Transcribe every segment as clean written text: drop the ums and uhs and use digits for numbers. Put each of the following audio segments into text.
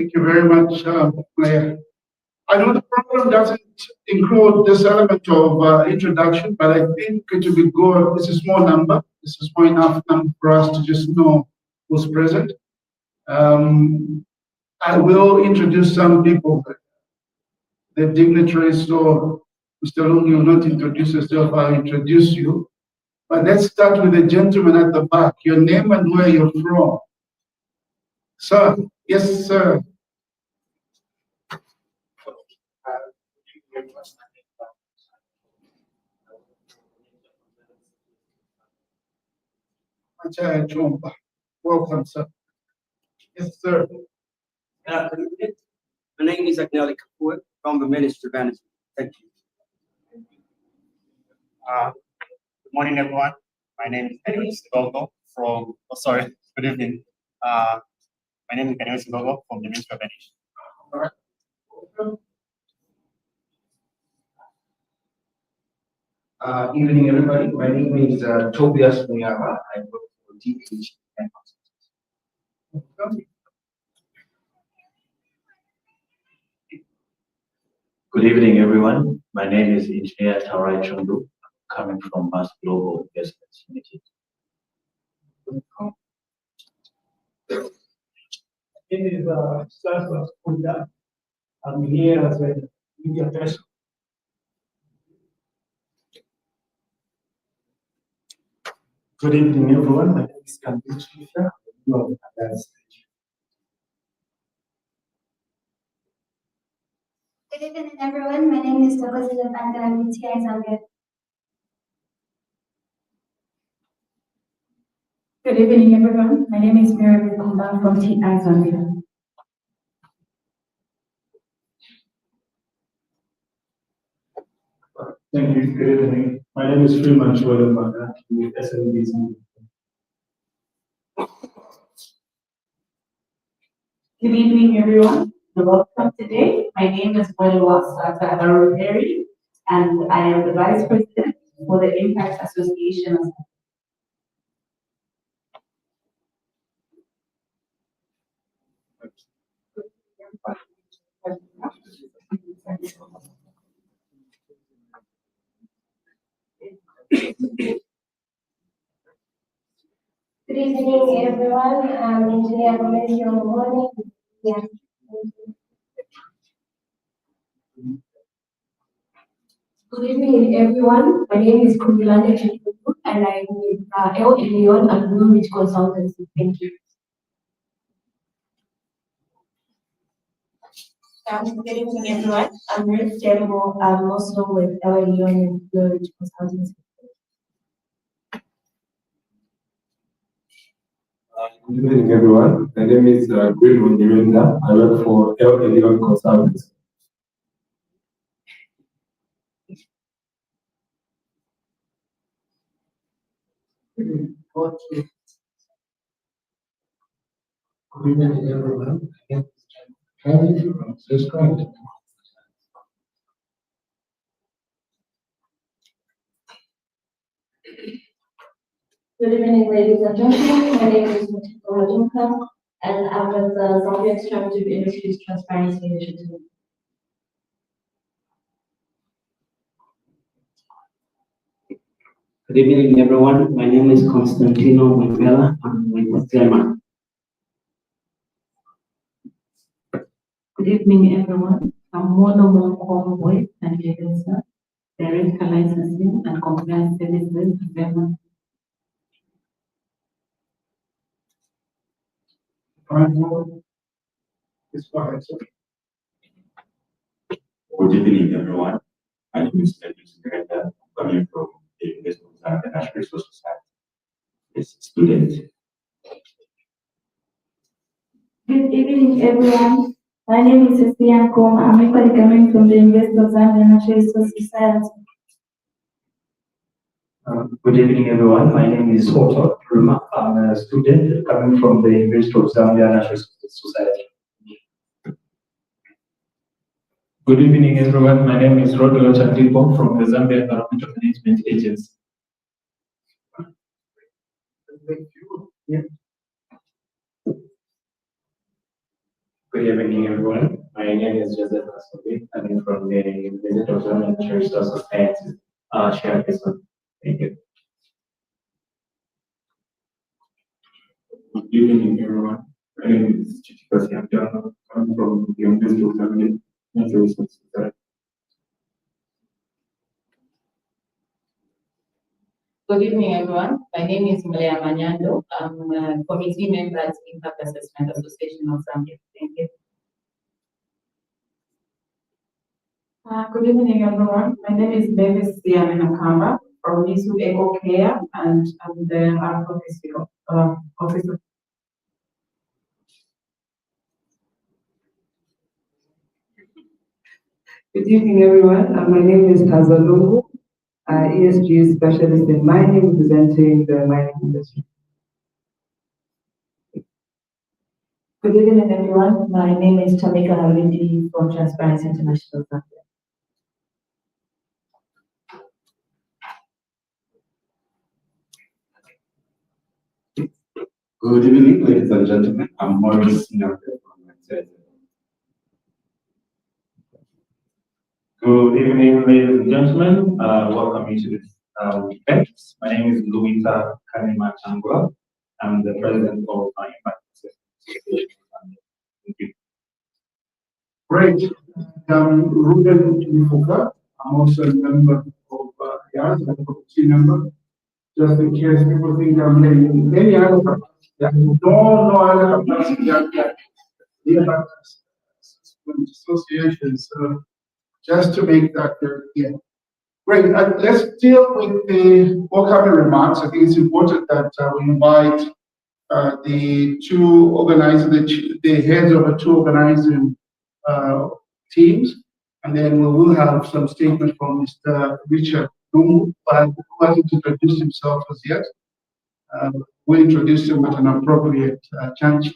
Thank you very much, Mayor. I know the program doesn't include this element of introduction, but I think it would be good. It's a small number. This is small enough number for us to just know who's present. I will introduce some people, the dignitaries. So, Mr. Lungi, you will not introduce yourself, I'll introduce you. But let's start with the gentleman at the back. Your name and where you're from. Sir, yes, sir. Welcome, sir. Yes, sir. My name is Kafue from the Ministry of Energy. Thank you. Good morning, everyone. My name is Wils Hotel from. Good evening. My name is Wils Hotel from the Ministry of Energy. All right. Welcome. Evening, everybody. My name is Tobias Muyama. I work for DPH. Good evening, everyone. My name is Engineer Tarai Chundu, coming from Mass Global Investments Limited. It is Sasha Kunda. I'm here as a media person. Good evening, everyone. My name is Kafue River. Good evening, everyone. My name is Tokozile Panda. I'm with Zambia. Good evening, everyone. My name is Mary Kumba from Zambia. Thank you. Good evening. My name is Freeman Chouwele with SMBs. Good evening, everyone. Welcome today. My name is Wils Hotel Supreme, and I am the Vice President for the Impact Association of Good evening, everyone. I'm Engineer Gomez. Yeah. Good evening, everyone. My name is Kumilane Chikundu, and I'm with El Elion and Blue Ridge Consultancy. Thank you. Good evening, everyone. I'm Ruth Tembo. I'm also with El Elion and Blue Ridge Consultancy. Good evening, everyone. My name is Greenwood Miranda. I work for El Elion Consultants. Good evening, everyone. Again, from ZESCO. Good evening, ladies and gentlemen. My name is Mutiko Majumka, and I'm with the Zambia Extractive Industries Transparency Initiative. Good evening, everyone. My name is Constantino Mangala. I'm with ZEMA. Good evening, everyone. I'm Mono Convoy and Jegensa, Director Licensing and Compliance Services, ZEMA. Good evening, everyone. My name is Edwin Miranda, coming from the International Zambia Society. Yes, student. Good evening, everyone. My name is Cecilia Koma. I'm equally coming from the International Zambia Society. Good evening, everyone. My name is Otto Ruma. I'm a student coming from the University of Zambia National Society. Good evening, everyone. My name is Rodolo Chandipo from the Zambia Environmental Management Agency. Thank you. Yeah. Good evening, everyone. My name is Joseph Asobi. I'm from the University of Zambia Natural Resource Society, share this one. Thank you. Good evening, everyone. My name is Chichikasi Amjano. I'm from the University of Zambia Natural Resource Society. Good evening, everyone. My name is Malaya Manyando. I'm a committee member at Impact Assessment Association of Zambia. Thank you. Good evening, everyone. My name is Mavis Nakamba from Nisu Eco Care, and I'm the advocacy officer. Good evening, everyone. My name is Tazalungu, ESG specialist in mining, representing the mining industry. Good evening, everyone. My name is Tamika Haridi from Transparency International Zambia. Good evening, ladies and gentlemen. I'm Maurice Nyambe from ZESCO. Good evening, ladies and gentlemen. Welcome you to this event. My name is Luisa Kanima Changula. I'm the president of Impact Assessment. Thank you. Great. Ruben Nifuka. I'm also a member of IAAZ, I'm a committee member. Just in case people think I'm getting any other capacity, no other capacity than the Impact Assessment Association. So just to make that very clear. Great. Let's deal with the welcoming remarks. I think it's important that we invite the two organizing, the heads of the two organizing teams, and then we will have some statement from Mr. Richard Lungu, but who hasn't introduced himself as yet. We'll introduce him at an appropriate juncture.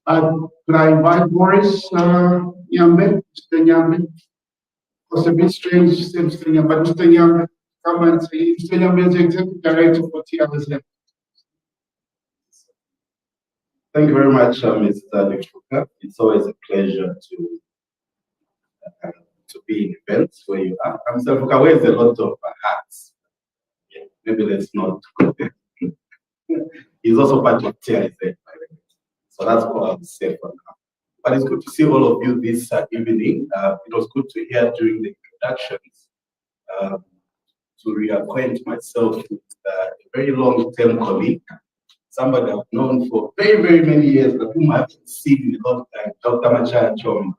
Could I invite Maurice Nyambe, Mr. Nyambe? It's a bit strange to say Mr. Nyambe, but Mr. Nyambe, come and say, Mr. Nyambe is the executive director for TLZ. Thank you very much, Mr. Nifuka. It's always a pleasure to be in events where you are. Mr. Nifuka wears a lot of hats. Yeah, maybe let's not go there. He's also part of TIZ, by the way. So that's what I would say for now. But it's good to see all of you this evening. It was good to hear during the introductions to reacquaint myself with a very long-term colleague, somebody I've known for very, very many years, but whom I've seen in a lot of time, Dr. Machaya Chom.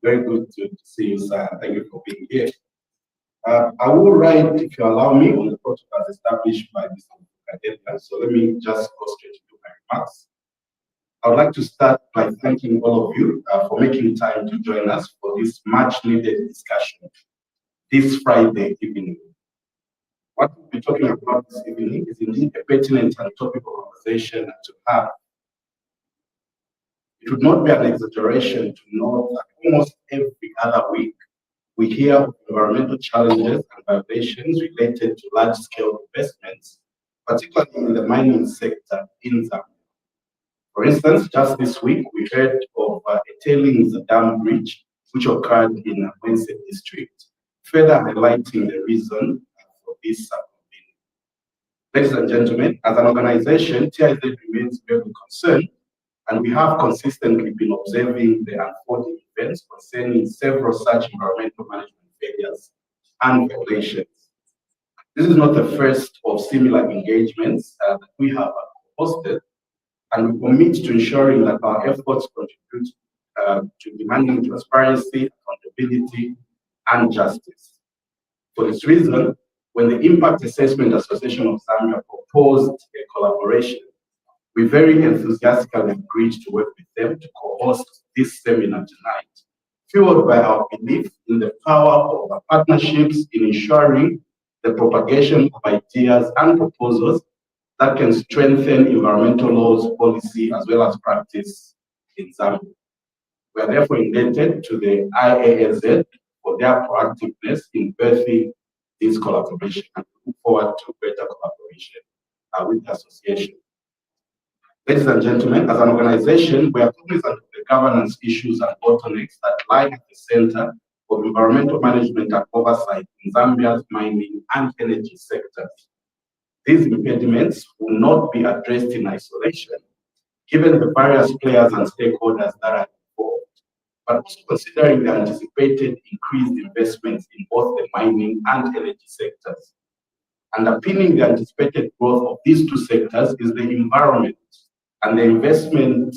Very good to see you, sir. Thank you for being here. I will write, if you allow me, on the protocols established by Mr. Kadena. So let me just go straight to my remarks. I would like to start by thanking all of you for making time to join us for this much-needed discussion this Friday evening. What we'll be talking about this evening is indeed a pertinent and topical conversation to have. It would not be an exaggeration to know that almost every other week we hear of environmental challenges and violations related to large-scale investments, particularly in the mining sector in Zambia. For instance, just this week we heard of a tailings dam breach which occurred in Wils district, further highlighting the reason for this convening. Ladies and gentlemen, as an organization, TIZ remains very concerned, and we have consistently been observing the unfolding events concerning several such environmental management failures and violations. This is not the first of similar engagements that we have hosted, and we commit to ensuring that our efforts contribute to demanding transparency, accountability, and justice. For this reason, when the Impact Assessment Association of Zambia proposed a collaboration, we very enthusiastically agreed to work with them to co-host this seminar tonight, fueled by our belief in the power of our partnerships in ensuring the propagation of ideas and proposals that can strengthen environmental laws, policy, as well as practice in Zambia. We are therefore indebted to the IAAZ for their proactiveness in birthing this collaboration, and look forward to greater collaboration with the association. Ladies and gentlemen, as an organization, we are cognizant of the the governance issues and bottlenecks that lie at the center of environmental management and oversight in Zambia's mining and energy sectors. These impediments will not be addressed in isolation, given the various players and stakeholders that are involved, but also considering the anticipated increased investments in both the mining and energy sectors. Underpinning the anticipated growth of these two sectors is the environment and the investment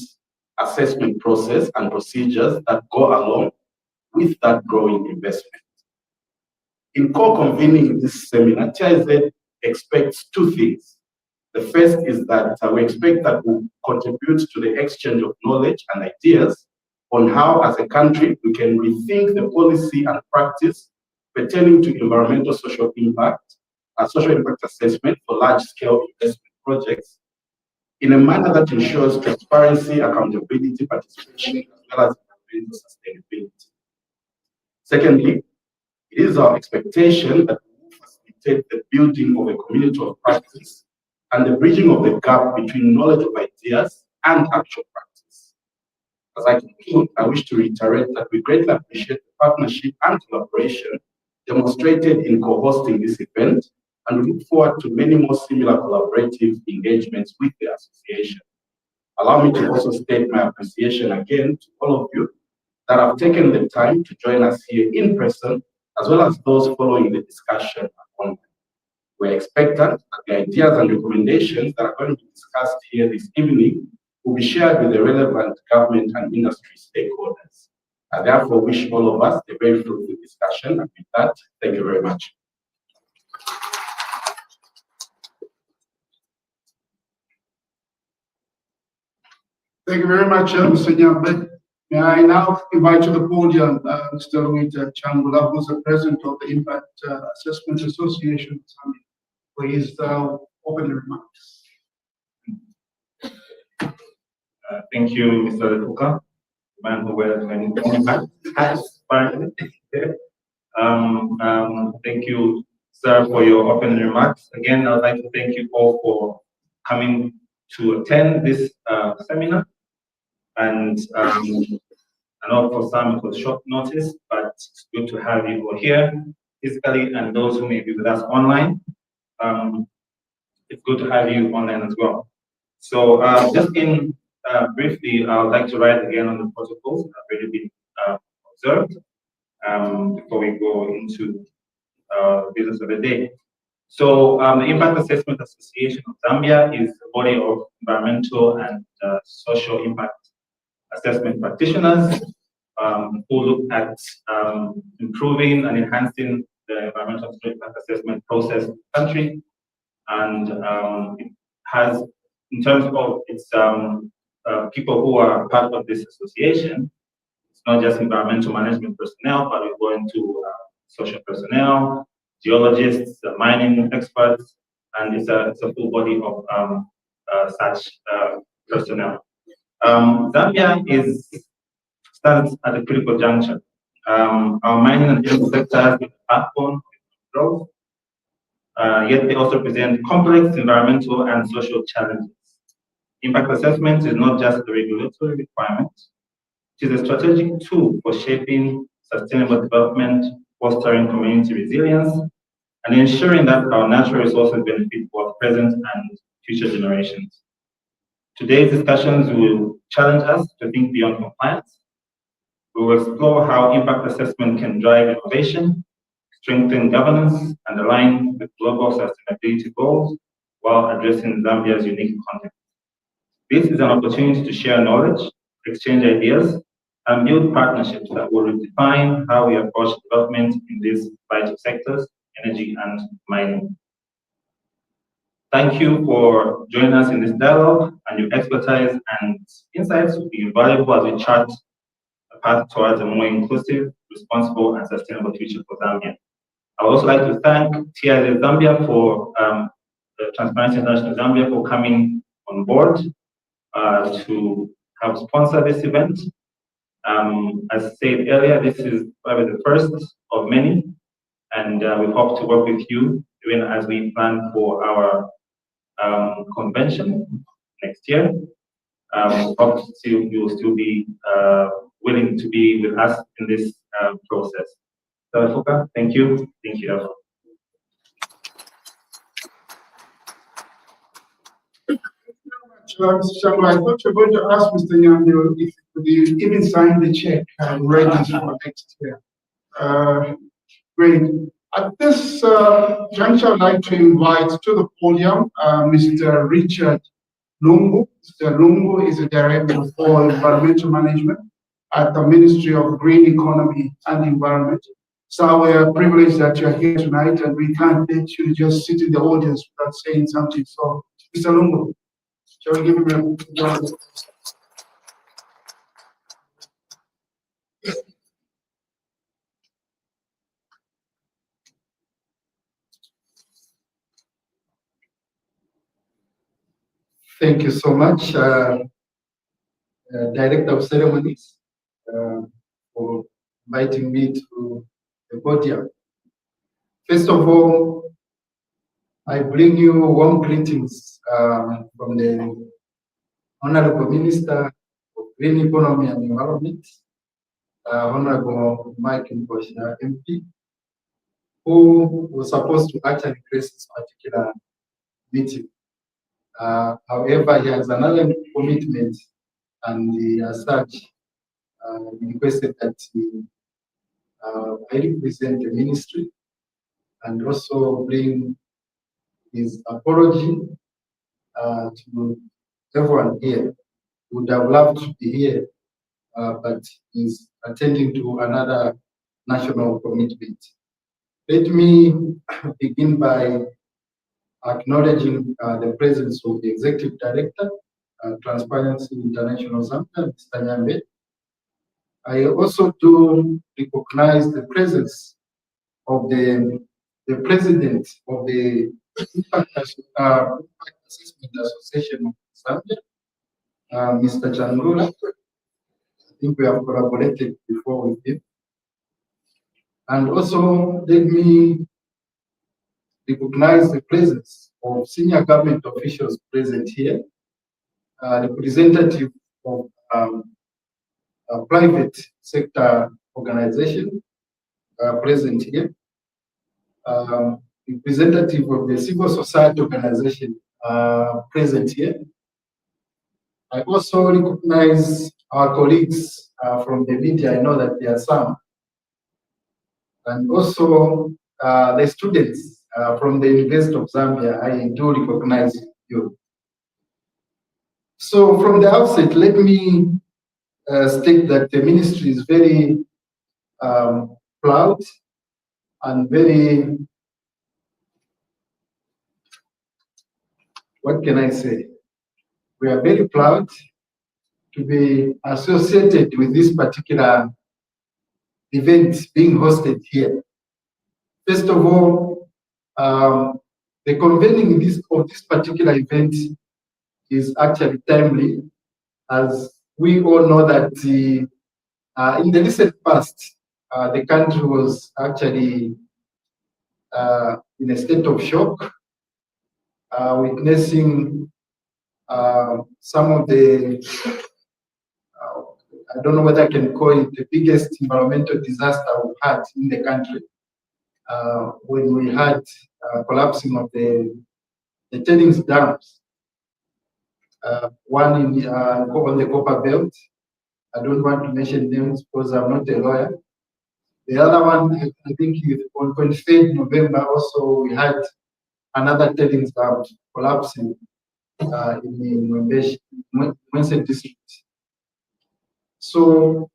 assessment process and procedures that go along with that growing investment. In co-convening this seminar, TIZ expects two things. The first is that we expect that we'll contribute to the exchange of knowledge and ideas on how, as a country, we can rethink the policy and practice pertaining to environmental social impact assessment for large-scale investment projects in a manner that ensures transparency, accountability, participation, as well as environmental sustainability. Secondly, it is our expectation that we will facilitate the building of a community of practice and the bridging of the gap between knowledge of ideas and actual practice. As I conclude, I wish to reiterate that we greatly appreciate the partnership and collaboration demonstrated in co-hosting this event, and we look forward to many more similar collaborative engagements with the association. Allow me to also state my appreciation again to all of you that have taken the time to join us here in person, as well as those following the discussion online. We're expectant that the ideas and recommendations that are going to be discussed here this evening will be shared with the relevant government and industry stakeholders. I therefore wish all of us a very fruitful discussion, and with that, thank you very much. Thank you very much, Mr. Nyambe. May I now invite to the podium Mr. Louita Changula, who is the president of the Impact Assessment Association of Zambia, for his opening remarks. Thank you, Mr. Lefuka, man who wears many hats. Thank you, sir, for your opening remarks. Again, I'd like to thank you all for coming to attend this seminar. And I know for some it was short notice, but it's good to have you all here physically, and those who may be with us online. It's good to have you online as well. So just in briefly, I would like to write again on the protocols that have already been observed before we go into the business of the day. So the Impact Assessment Association of Zambia is a body of environmental and social impact assessment practitioners who look at improving and enhancing the environmental impact assessment process in the country. And it has, in terms of its people who are part of this association, it's not just environmental management personnel, but we go into social personnel, geologists, mining experts, and it's a full body of such personnel. Zambia stands at a critical juncture. Our mining and energy sectors is a backbone of growth, yet they also present complex environmental and social challenges. Impact assessment is not just a regulatory requirement, it is a strategic tool for shaping sustainable development, fostering community resilience, and ensuring that our natural resources benefit both present and future generations. Today's discussions will challenge us to think beyond compliance. We will explore how impact assessment can drive innovation, strengthen governance, and align with global sustainability goals while addressing Zambia's unique context. This is an opportunity to share knowledge, exchange ideas, and build partnerships that will redefine how we approach development in these vital sectors, energy and mining. Thank you for joining us in this dialogue, and your expertise and insights will be invaluable as we chart a path towards a more inclusive, responsible, and sustainable future for Zambia. I would also like to thank TIAAZ Zambia for the Transparency International Zambia for coming on board to help sponsor this event. As said earlier, this is probably the first of many, and we hope to work with you even as we plan for our convention next year. hope you will still be willing to be with us in this process. So, Fuka, thank you. Thank you, everyone. Shamla, I thought you were going to ask Mr. Nyambio if he could even sign the check and ready for next year. Great. At this juncture, I'd like to invite to the podium Mr. Richard Lungu. Mr. Lungu is the Director for Environmental Management at the Ministry of Green Economy and Environment. So we're privileged that you're here tonight, and we can't let you just sit in the audience without saying something. So, Mr. Lungu, shall we give him a round of applause? Thank you so much, Director of Ceremonies, for inviting me to the podium. First of all, I bring you warm greetings from the Honorable Minister of Green Economy and Environment, Honorable Mike Mboshia MP, who was supposed to actually grace this particular meeting. However, he has another commitment, and as such, he requested that I represent the ministry and also bring his apology to everyone here. Would have loved to be here, but he's attending to another national commitment. Let me begin by acknowledging the presence of the Executive Director, Transparency International Zambia, Mr. Nyambe. I also do recognize the presence of the President of the Impact Assessment Association of Zambia, Mr. Changula. I think we have collaborated before with him. And also let me recognize the presence of senior government officials present here, representative of a private sector organization present here, representative of the civil society organization present here. I also recognize our colleagues from the media. I know that there are some. And also the students from the University of Zambia, I do recognize you. So from the outset, let me state that the ministry is very proud and very, what can I say? We are very proud to be associated with this particular event being hosted here. First of all, the convening of this particular event is actually timely, as we all know that in the recent past, the country was actually in a state of shock, witnessing some of the, I don't know whether I can call it the biggest environmental disaster we've had in the country, when we had collapsing of the tailings dams. One on the Copper Belt. I don't want to mention names because I'm not a lawyer. The other one, I think on 23rd November also, we had another tailings dam collapsing in the Mwense district. So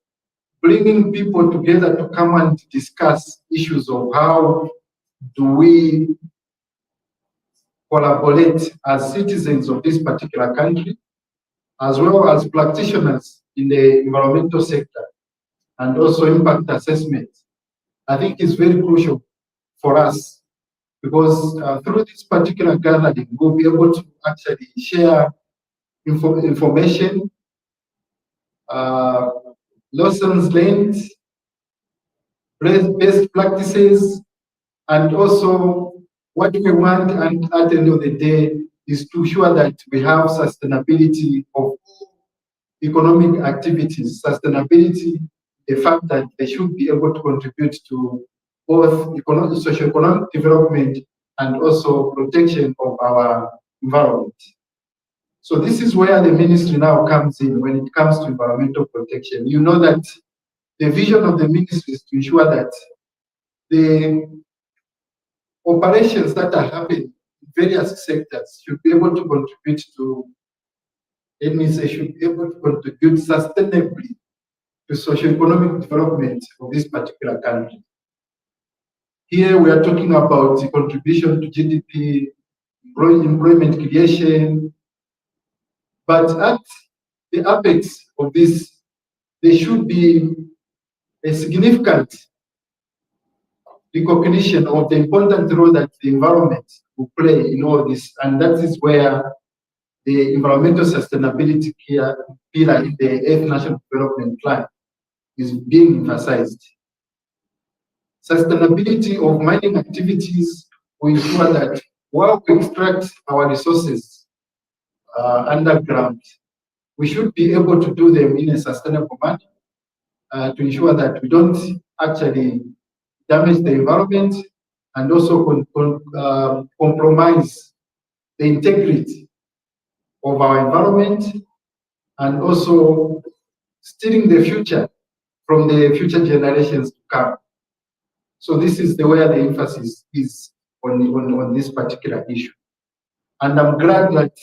bringing people together to come and discuss issues of how do we collaborate as citizens of this particular country, as well as practitioners in the environmental sector, and also impact assessment, I think is very crucial for us, because through this particular gathering, we'll be able to actually share information, lessons learned, best practices, and also what we want, and at the end of the day, is to ensure that we have sustainability of economic activities, sustainability, the fact that they should be able to contribute to both economic, socio-economic development and also protection of our environment. So this is where the ministry now comes in when it comes to environmental protection. You know that the vision of the ministry is to ensure that the operations that are happening in various sectors should be able to contribute to, it means they should be able to contribute sustainably to socio-economic development of this particular country. Here we are talking about the contribution to GDP, employment creation, but at the apex of this, there should be a significant recognition of the important role that the environment will play in all this, and that is where the environmental sustainability pillar in the 8th National Development Plan is being emphasized. Sustainability of mining activities will ensure that while we extract our resources underground, we should be able to do them in a sustainable manner to ensure that we don't actually damage the environment and also compromise the integrity of our environment, and also steering the future from the future generations to come. So this is where the emphasis is on this particular issue. And I'm glad that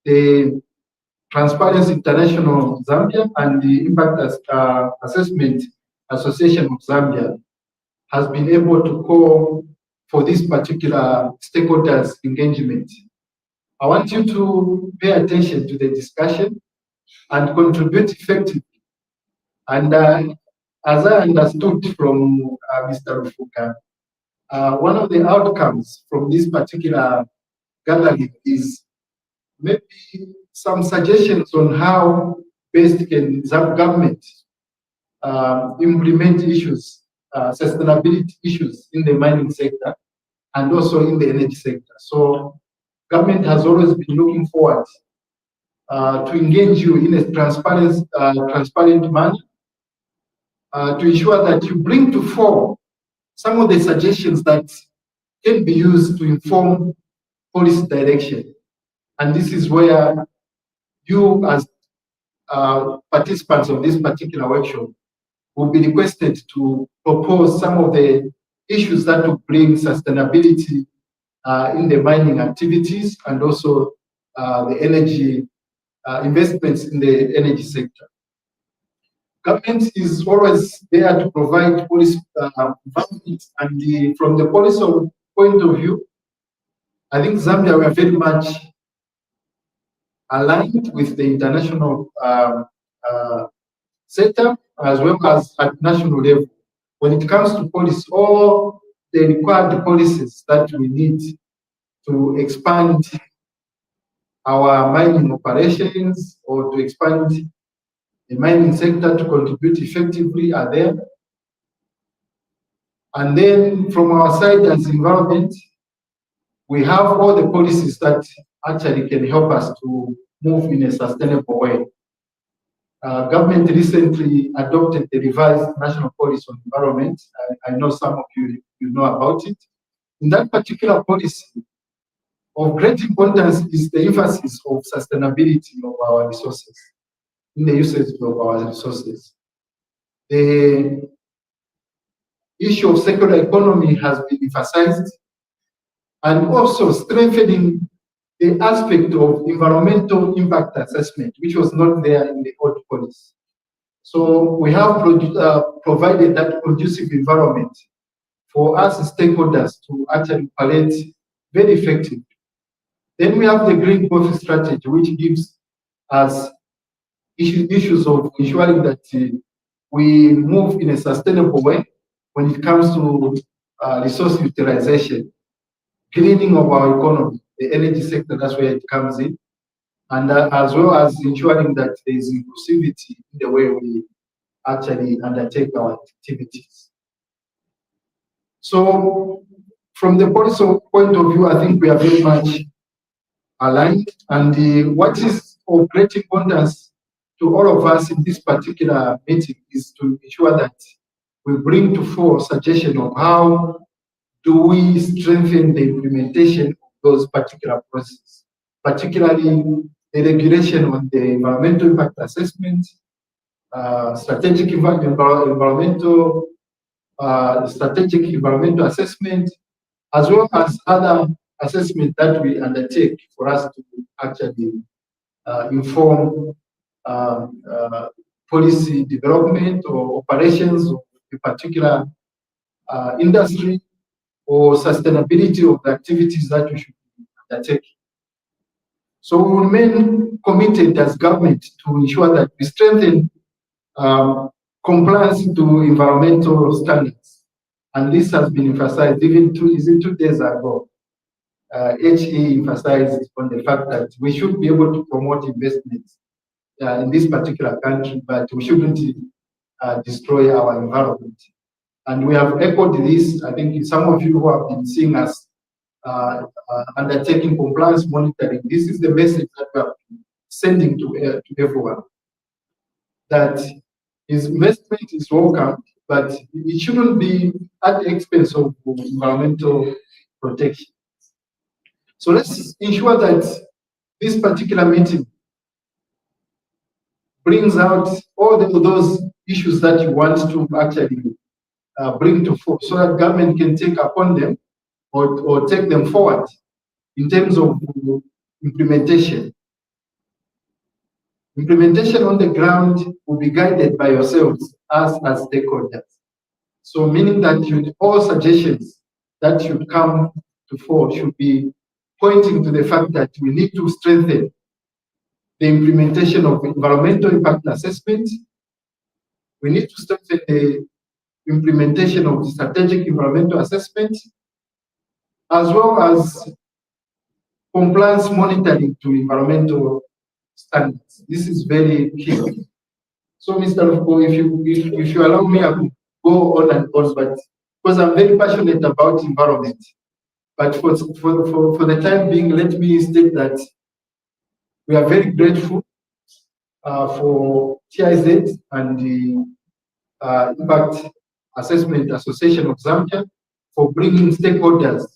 the Transparency International Zambia and the Impact Assessment Association of Zambia has been able to call for this particular stakeholders engagement. I want you to pay attention to the discussion and contribute effectively. And as I understood from Mr. Rufuka, one of the outcomes from this particular gathering is maybe some suggestions on how best can government implement issues, sustainability issues in the mining sector and also in the energy sector. So government has always been looking forward to engage you in a transparent manner to ensure that you bring to fore some of the suggestions that can be used to inform policy direction. And this is where you, as participants of this particular workshop, will be requested to propose some of the issues that will bring sustainability in the mining activities and also the energy investments in the energy sector. Government is always there to provide policy advancements, and from the policy point of view, I think Zambia, we are very much aligned with the international setup as well as at national level. When it comes to policy, all the required policies that we need to expand our mining operations or to expand the mining sector to contribute effectively are there. And then from our side as environment, we have all the policies that actually can help us to move in a sustainable way. Government recently adopted the revised national policy on environment. I know some of you know about it. In that particular policy, of great importance is the emphasis of sustainability of our resources, in the usage of our resources. The issue of circular economy has been emphasized, and also strengthening the aspect of environmental impact assessment, which was not there in the old policy. So we have provided that conducive environment for us stakeholders to actually operate very effectively. Then we have the green growth strategy, which gives us issues of ensuring that we move in a sustainable way when it comes to resource utilization, cleaning of our economy, the energy sector, that's where it comes in, and as well as ensuring that there is inclusivity in the way we actually undertake our activities. So from the policy point of view, I think we are very much aligned, and what is of great importance to all of us in this particular meeting is to ensure that we bring to fore suggestion of how do we strengthen the implementation of those particular processes, particularly the regulation on the environmental impact assessment, strategic environmental assessment, as well as other assessment that we undertake for us to actually inform policy development or operations of a particular industry or sustainability of the activities that we should undertake. So we remain committed as government to ensure that we strengthen compliance to environmental standards. And this has been emphasized even 2 days ago. HE emphasized on the fact that we should be able to promote investments in this particular country, but we shouldn't destroy our environment. And we have echoed this. I think some of you who have been seeing us undertaking compliance monitoring, this is the message that we are sending to everyone. That investment is welcome, but it shouldn't be at the expense of environmental protection. So let's ensure that this particular meeting brings out all those issues that you want to actually bring to fore, so that government can take upon them or take them forward in terms of implementation. Implementation on the ground will be guided by yourselves as stakeholders. So meaning that all suggestions that should come to fore should be pointing to the fact that we need to strengthen the implementation of environmental impact assessment. We need to strengthen the implementation of the strategic environmental assessment, as well as compliance monitoring to environmental standards. This is very key. So, Mr. Luko, if you allow me, I will go on and on, but because I'm very passionate about environment. But for the time being, let me state that we are very grateful for TIZ and the Impact Assessment Association of Zambia for bringing stakeholders.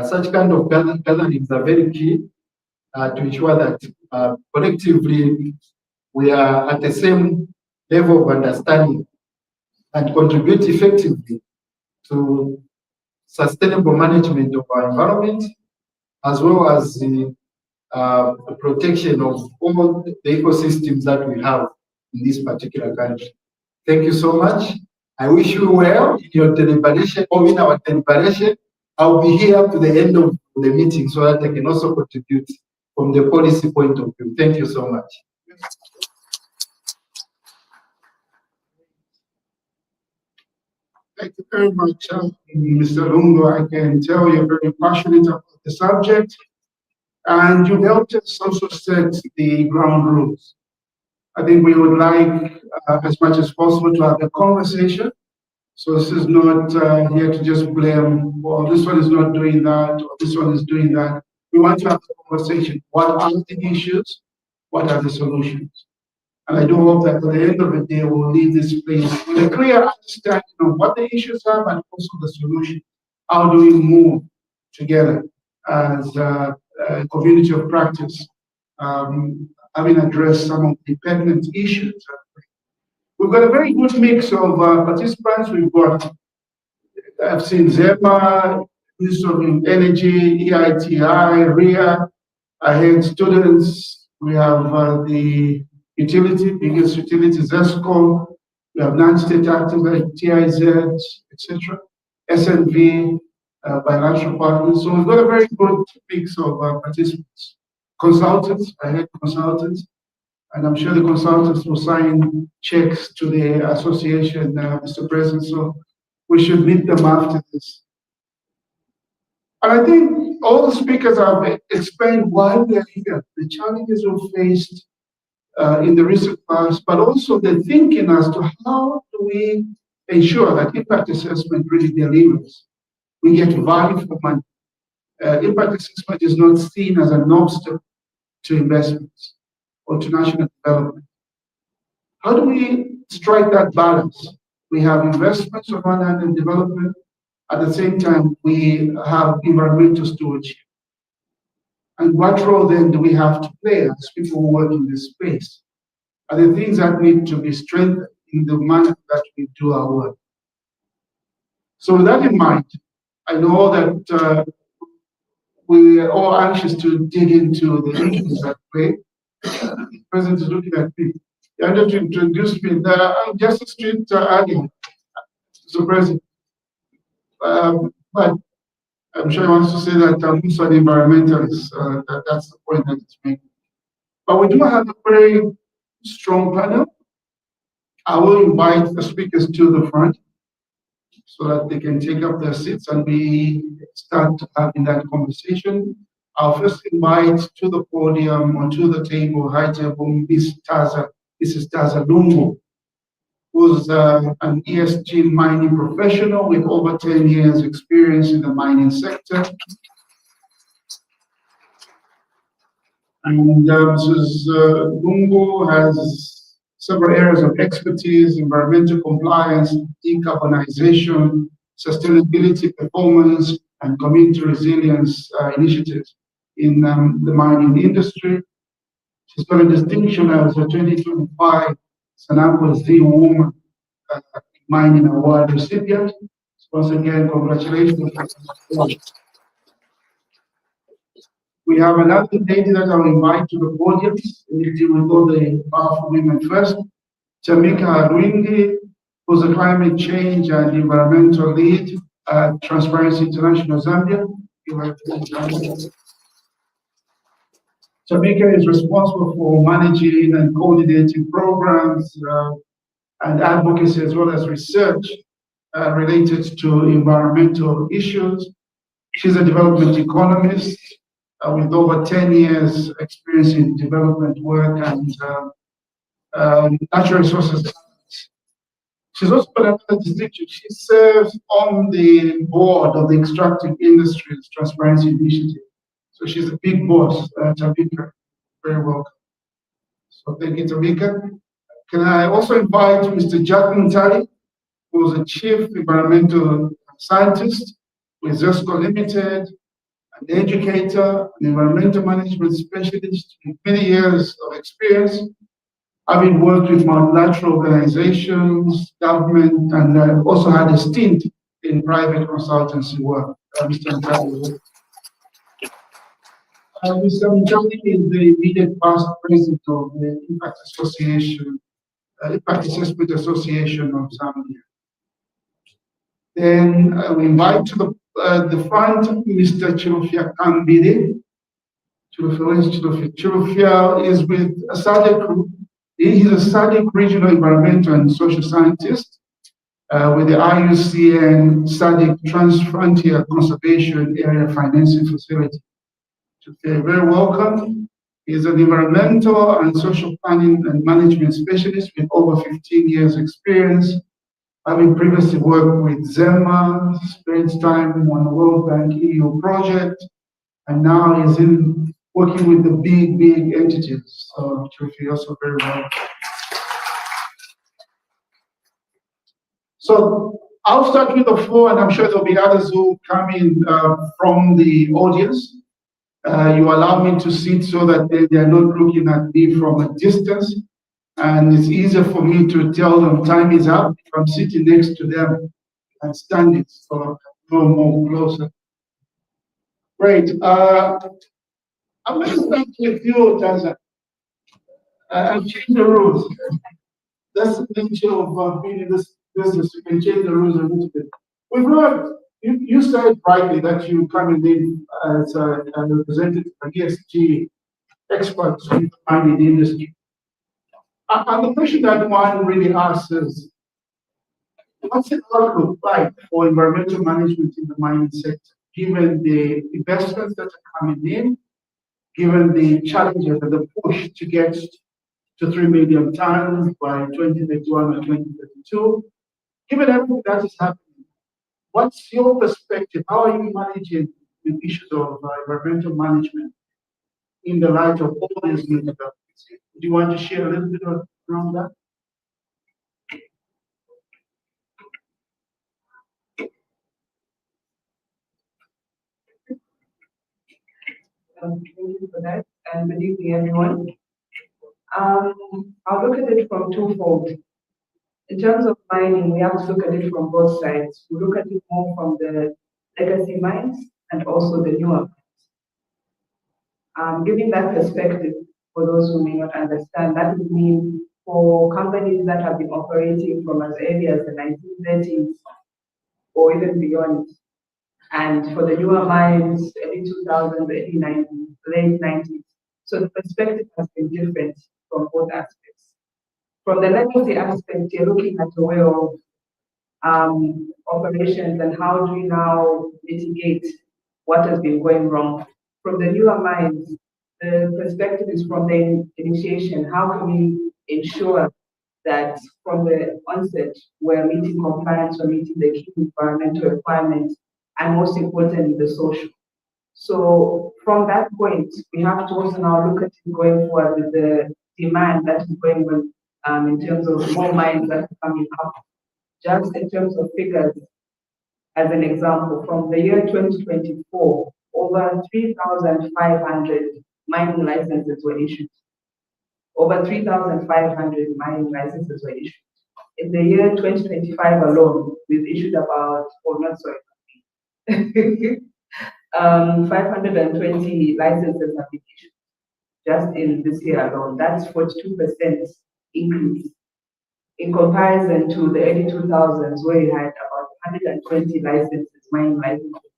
Such kind of gatherings are very key to ensure that collectively we are at the same level of understanding and contribute effectively to sustainable management of our environment, as well as the protection of all the ecosystems that we have in this particular country. Thank you so much. I wish you well in your deliberation or in our deliberation. I'll be here to the end of the meeting so that I can also contribute from the policy point of view. Thank you so much. Thank you very much, Mr. Lungo. I can tell you're very passionate about the subject, and you helped us also set the ground rules. I think we would like, as much as possible, to have a conversation. So this is not here to just blame, well, this one is not doing that, or this one is doing that. We want to have a conversation. What are the issues? What are the solutions? And I do hope that at the end of the day, we'll leave this place with a clear understanding of what the issues are, but also the solution. How do we move together as a community of practice, having addressed some of the pertinent issues? We've got a very good mix of participants. We've got, I've seen ZEMA, Ministry of Energy, EITI, RIA. I had students. We have the biggest utility, ZESCO. We have non-state active, TIZ, etc. SNV, bilateral partners. So we've got a very good mix of participants. Consultants, I had consultants, and I'm sure the consultants will sign checks to the association, Mr. President, so we should meet them after this. And I think all the speakers have explained why we are here, the challenges we faced in the recent past, but also the thinking as to how do we ensure that impact assessment really delivers. We get value for money. Impact assessment is not seen as an obstacle to investments or to national development. How do we strike that balance? We have investments on one hand and development. At the same time, we have environmental stewardship. And what role then do we have to play as people who work in this space? Are the things that need to be strengthened in the manner that we do our work? So with that in mind, I know that we are all anxious to dig into the issues at play. The President is looking at me. You wanted to introduce me. I'm just a street admin, Mr. President. But I'm sure he wants to say that I'm also an environmentalist. That's the point that it's making. But we do have a very strong panel. I will invite the speakers to the front so that they can take up their seats and we start having that conversation. I'll first invite to the podium or to the table, high table, Mrs. Taza Lungu, who's an ESG mining professional with over 10 years experience in the mining sector. And Mrs. Lungu has several areas of expertise: environmental compliance, decarbonization, sustainability performance, and community resilience initiatives in the mining industry. She's got a distinction as a 2025 Sanako ZEMA Mining Award recipient. So once again, congratulations. We have another lady that I'll invite to the podium. We'll deal with all the powerful women first. Tamika Arwindi, who's a climate change and environmental lead at Transparency International Zambia. Tamika is responsible for managing and coordinating programs and advocacy as well as research related to environmental issues. She's a development economist with over 10 years experience in development work and natural resources. She's also got another distinction. She serves on the board of the Extractive Industries Transparency Initiative. So she's a big boss, Tamika. Very welcome. So thank you, Tamika. Can I also invite Mr. Jack Muntali, who's a chief environmental scientist with ZESCO Limited, an educator, an environmental management specialist with many years of experience, having worked with multilateral organizations, government, and also had a stint in private consultancy work. Mr. Muntali. Mr. Muntali is the immediate past president of the Impact Association, Impact Assessment Association of Zambia. Then we invite to the front Mr. Chirufia Kambide. Chirufia is with a SADC group. He's a SADC regional environmental and social scientist with the IUCN SADC Trans-Frontier Conservation Area Financing Facility. Chirufia, very welcome. He's an environmental and social planning and management specialist with over 15 years experience, having previously worked with ZEMA, spent time on the World Bank EU project, and now he's working with the big entities. So Chirufia, also very well. So I'll start with the floor, and I'm sure there'll be others who come in from the audience. You allow me to sit so that they are not looking at me from a distance. And it's easier for me to tell them time is up if I'm sitting next to them and standing, so no more closer. Great. I'm going to start with you, Taza, and change the rules. That's the nature of being in this business. You can change the rules a little bit. We've heard, you said rightly that you coming in as a representative of ESG experts in the mining industry. And the question that one really asks is, what's the outlook like for environmental management in the mining sector, given the investments that are coming in, given the challenges and the push to get to 3 million tons by 2031 or 2032, given everything that is happening, what's your perspective? How are you managing the issues of environmental management in the light of all these new developments? Do you want to share a little bit around that? Thank you for that, and good evening, everyone. I'll look at it from twofold. In terms of mining, we have to look at it from both sides. We look at it more from the legacy mines and also the newer mines. Giving that perspective for those who may not understand, that would mean for companies that have been operating from as early as the 1930s or even beyond, and for the newer mines, early 2000s, early 90s, late 90s. So the perspective has been different from both aspects. From the legacy aspect, you're looking at the way of operations and how do we now mitigate what has been going wrong. From the newer mines, the perspective is from the initiation. How can we ensure that from the onset we're meeting compliance, we're meeting the key environmental requirements, and most importantly, the social. So from that point, we have to also now look at it going forward with the demand that is going on in terms of more mines that are coming up. Just in terms of figures, as an example, from the year 2024, over 3,500 mining licenses were issued. Over 3,500 mining licenses were issued. In the year 2025 alone, we've issued about, or not sorry, 520 licenses have been issued just in this year alone. That's 42% increase in comparison to the early 2000s where you had about 120 licenses, mining licenses.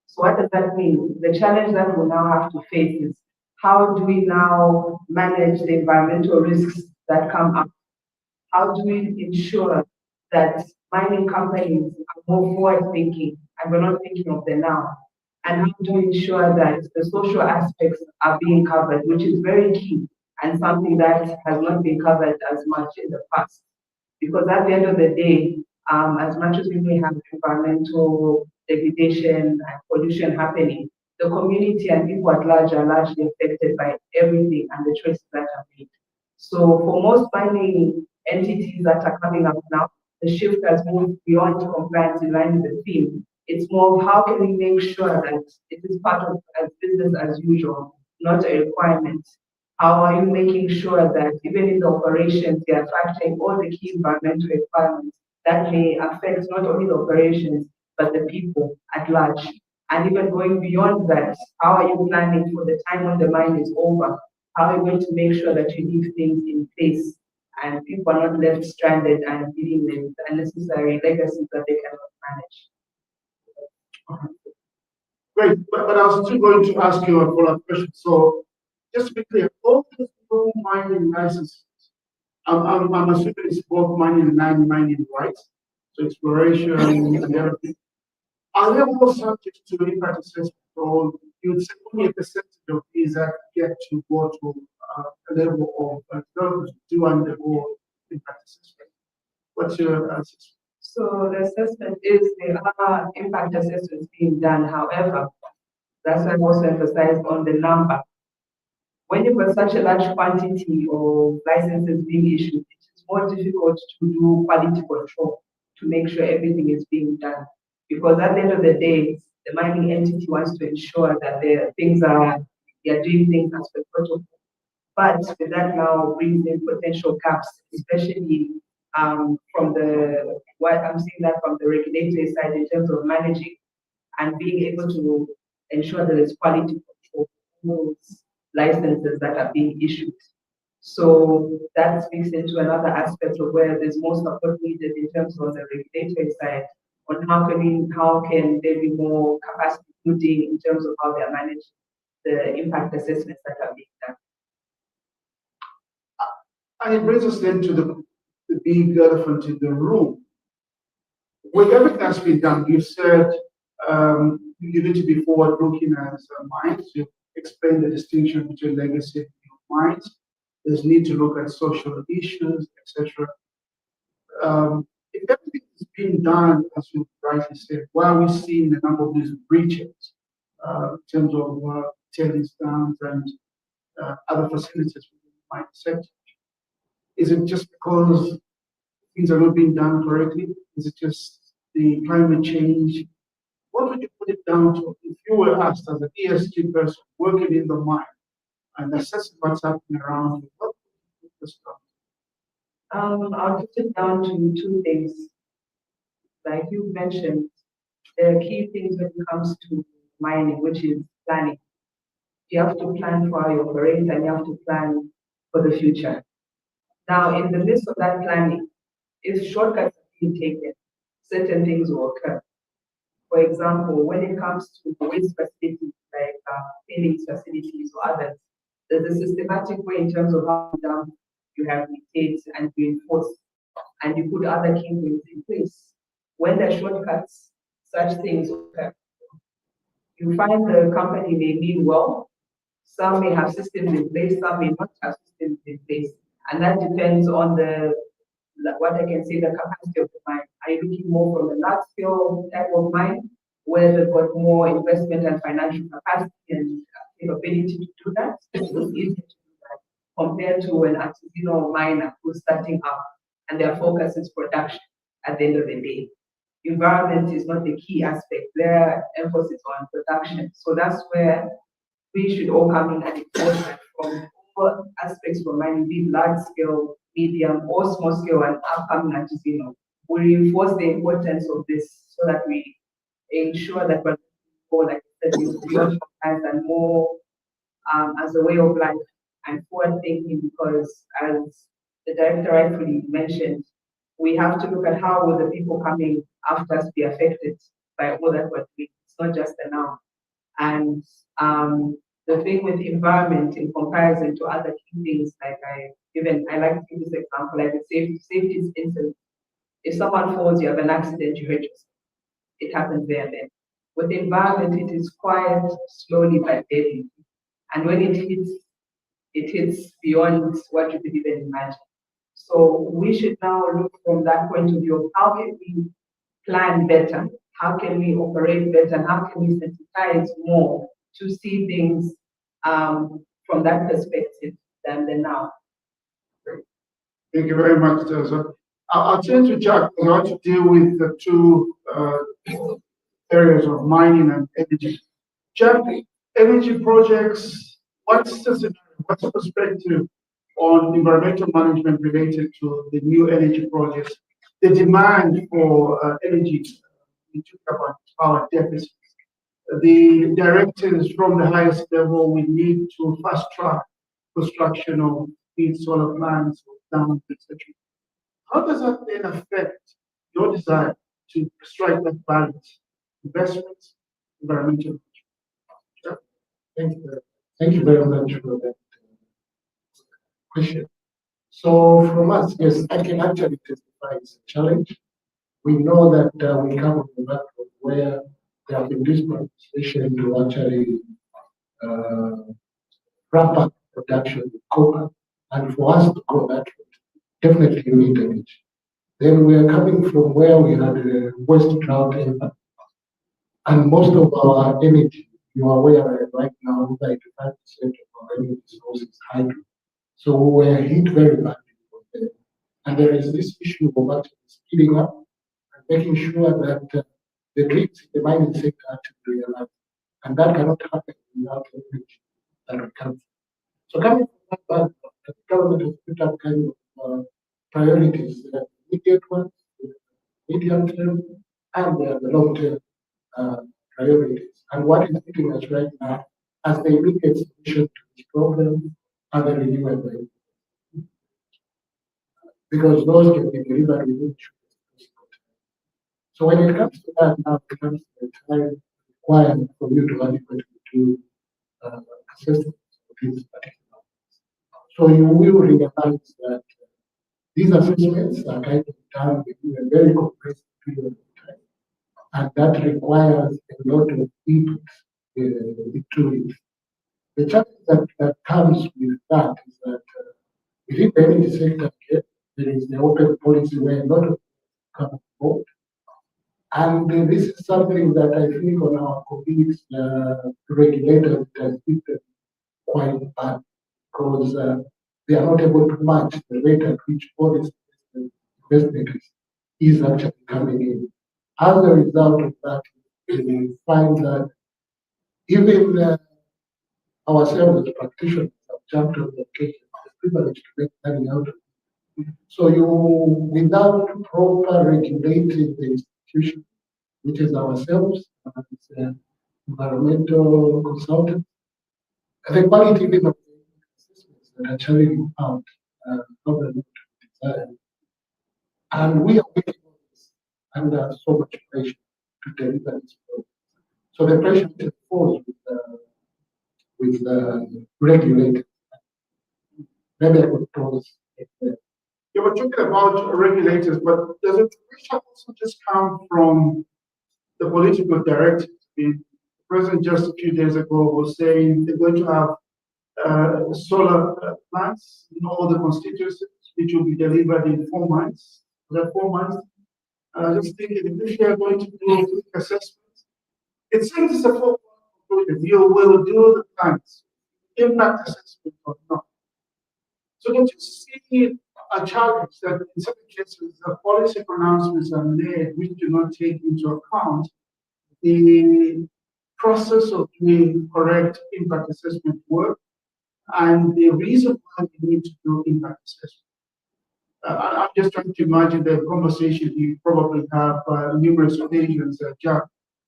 So what does that mean? The challenge that we'll now have to face is how do we now manage the environmental risks that come up? How do we ensure that mining companies are more forward thinking and we're not thinking of the now? And how do we ensure that the social aspects are being covered, which is very key and something that has not been covered as much in the past? Because at the end of the day, as much as we may have environmental degradation and pollution happening, the community and people at large are largely affected by everything and the choices that are made. So for most mining entities that are coming up now, the shift has moved beyond compliance in line with the theme. It's more of how can we make sure that it is part of as business as usual, not a requirement. How are you making sure that even in the operations, they are factoring all the key environmental requirements that may affect not only the operations, but the people at large? And even going beyond that, how are you planning for the time when the mine is over? How are you going to make sure that you leave things in place and people are not left stranded and dealing with unnecessary legacies that they cannot manage? Great, but I was still going to ask you a follow-up question. So just to be clear, all these new mining licenses, I'm assuming it's both mining and non-mining rights, so exploration and everything. Are they all subject to impact assessment, or you would say only a percentage of these that get to go to a level of development do undergo impact assessment? What's your assessment? So the assessment is there are impact assessments being done. However, that's why I also emphasize on the number. When you've got such a large quantity of licenses being issued, it is more difficult to do quality control to make sure everything is being done. Because at the end of the day, the mining entity wants to ensure that they are doing things as per protocol. But with that now brings in potential gaps, especially from what I'm seeing that from the regulatory side in terms of managing and being able to ensure that there's quality control those licenses that are being issued. So that speaks into another aspect of where there's more support needed in terms of the regulatory side on how can there be more capacity building in terms of how they are managing the impact assessments that are being done. And it brings us then to the big elephant in the room. With everything that's been done, you said you need to be forward-looking as mines. You explain the distinction between legacy and new mines. There's need to look at social issues, etc. If everything is being done, as you rightly said, why are we seeing a number of these breaches in terms of tailings dams and other facilities within the mining sector? Is it just because things are not being done correctly? Is it just the climate change what would you put it down to if you were asked as an ESG person working in the mine and assessing what's happening around you? What would you put this down? I'll put it down to two things. Like you mentioned, there are key things when it comes to mining, which is planning. You have to plan for how you operate and you have to plan for the future. Now, in the midst of that planning, if shortcuts are being taken, certain things will occur. For example, when it comes to waste facilities like tailings facilities or others, there's a systematic way in terms of how you have dictates and you enforce, and you put other key things in place. When there are shortcuts, such things occur. You find the company may mean well, some may have systems in place, some may not have systems in place. And that depends on what I can say, the capacity of the mine. Are you looking more from a large scale type of mine, where they've got more investment and financial capacity and capability to do that? It's easy to do that compared to an artisanal miner who's starting up and their focus is production at the end of the day. Environment is not the key aspect. Their emphasis on production. So that's where we should all come in and enforce that from all aspects of mining, be it large scale, medium, or small scale, and upcoming artisanal. We reinforce the importance of this so that we ensure that we're more, like I said, beyond compliance and more as a way of life and forward thinking, because as the director rightfully mentioned, we have to look at how will the people coming after us be affected by all that we're doing. It's not just the now. And the thing with environment in comparison to other key things, like I like to give this example, like safety is instant. If someone falls, you have an accident, you hurt yourself. It happens there and then. With the environment, it is quiet, slowly but steady. And when it hits beyond what you could even imagine. So we should now look from that point of view of how can we plan better? How can we operate better? And how can we sensitize more to see things from that perspective than the now? Thank you very much, Teresa. I'll turn to Jack because I want to deal with the two areas of mining and energy. Jack, energy projects, what's the perspective on environmental management related to the new energy projects? The demand for energy, we talk about power deficits. The directives from the highest level, we need to fast track construction of wind solar plants, dams, etc. How does that then affect your desire to strike that balance? Investments, environmental. Yeah. Thank you very much for that question. So from us, yes, I can actually testify it's a challenge. We know that we come from a background where there have been this participation to actually ramp up production with copper. And for us to go that route, definitely you need energy. Then we are coming from where we had a waste drought impact. And most of our energy, you are aware right now, 95% of our energy source is hydro. So we were hit very badly from there. And there is this issue of actually speeding up and making sure that the grids in the mining sector actually realize. And that cannot happen without energy that will come. So coming from that background, the government has put up kind of priorities, immediate ones, medium term, and the long term priorities. And what is hitting us right now as the immediate solution to this problem are the renewable energies. Because those can be delivered within short. So when it comes to that, now it becomes the time required for you to adequately do assessments of these particular ones. So you will realize that these assessments are kind of done within a very compressed period of time. And that requires a lot of input into it. The challenge that comes with that is that within the energy sector, there is the open policy where a lot of come on board. And this is something that I think on our colleagues, regulators, has hit them quite bad because they are not able to match the rate at which all this investment is actually coming in. As a result of that, we find that even ourselves as practitioners have jumped on the occasion, the privilege to make money out of it. So you, without proper regulating the institution, which is ourselves as environmental consultants, the quality even of the assessments that are carried out of the design. And we are working on this under so much pressure to deliver this project. So the pressure falls with the regulators. Maybe I could pause it there. You were talking about regulators, but does the pressure also just come from the political directives? The president just a few days ago was saying they're going to have solar plants in all the constituencies, which will be delivered in 4 months. That 4 months, just thinking if we are going to do quick assessments, it seems it's a 4-month project. You will do the plans, impact assessment or not. So don't you see a challenge that in some cases the policy pronouncements are made which do not take into account the process of doing correct impact assessment work and the reason why we need to do impact assessment. I'm just trying to imagine the conversation you probably have numerous occasions, Jack.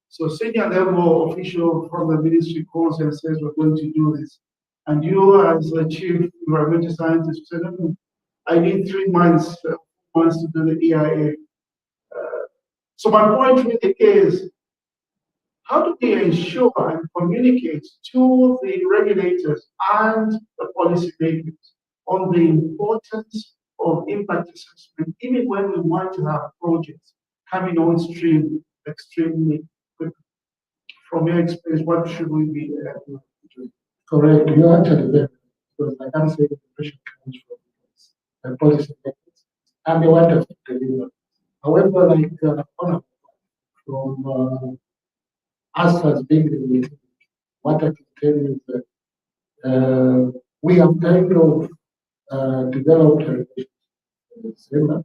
So senior level official from the ministry calls and says we're going to do this. And you as a chief environmental scientist said, I need 3 months, to do the EIA. So my point really is, how do we ensure and communicate to the regulators and the policymakers on the importance of impact assessment, even when we want to have projects coming on stream extremely quickly? From your experience, what should we be doing? Correct. You actually there, because I can say the pressure comes from the policymakers and they want us to deliver. However, like from us as being the meeting, what I can tell you is that we have kind of developed a relationship with ZEMA,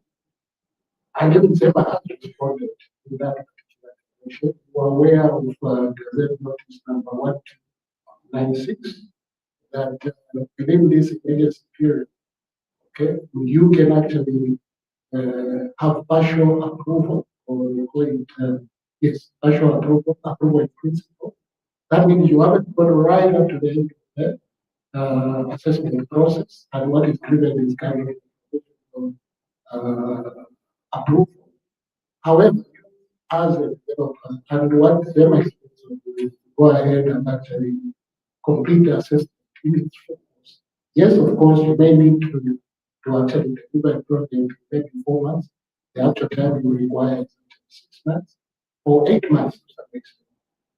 and even ZEMA has responded to that particular relationship. We are aware of Gazette Notice number 1296 that within this immediate period, okay, you can actually have partial approval, or we call it yes, partial approval in principle. That means you haven't gone right up to the end of the assessment process, and what is driven is kind of approval. However, as a developer, and what them expects of you is to go ahead and actually complete the assessment in its focus. Yes, of course, you may need to actually deliver a project maybe 4 months. The actual time you require is 6 months or 8 months to some extent.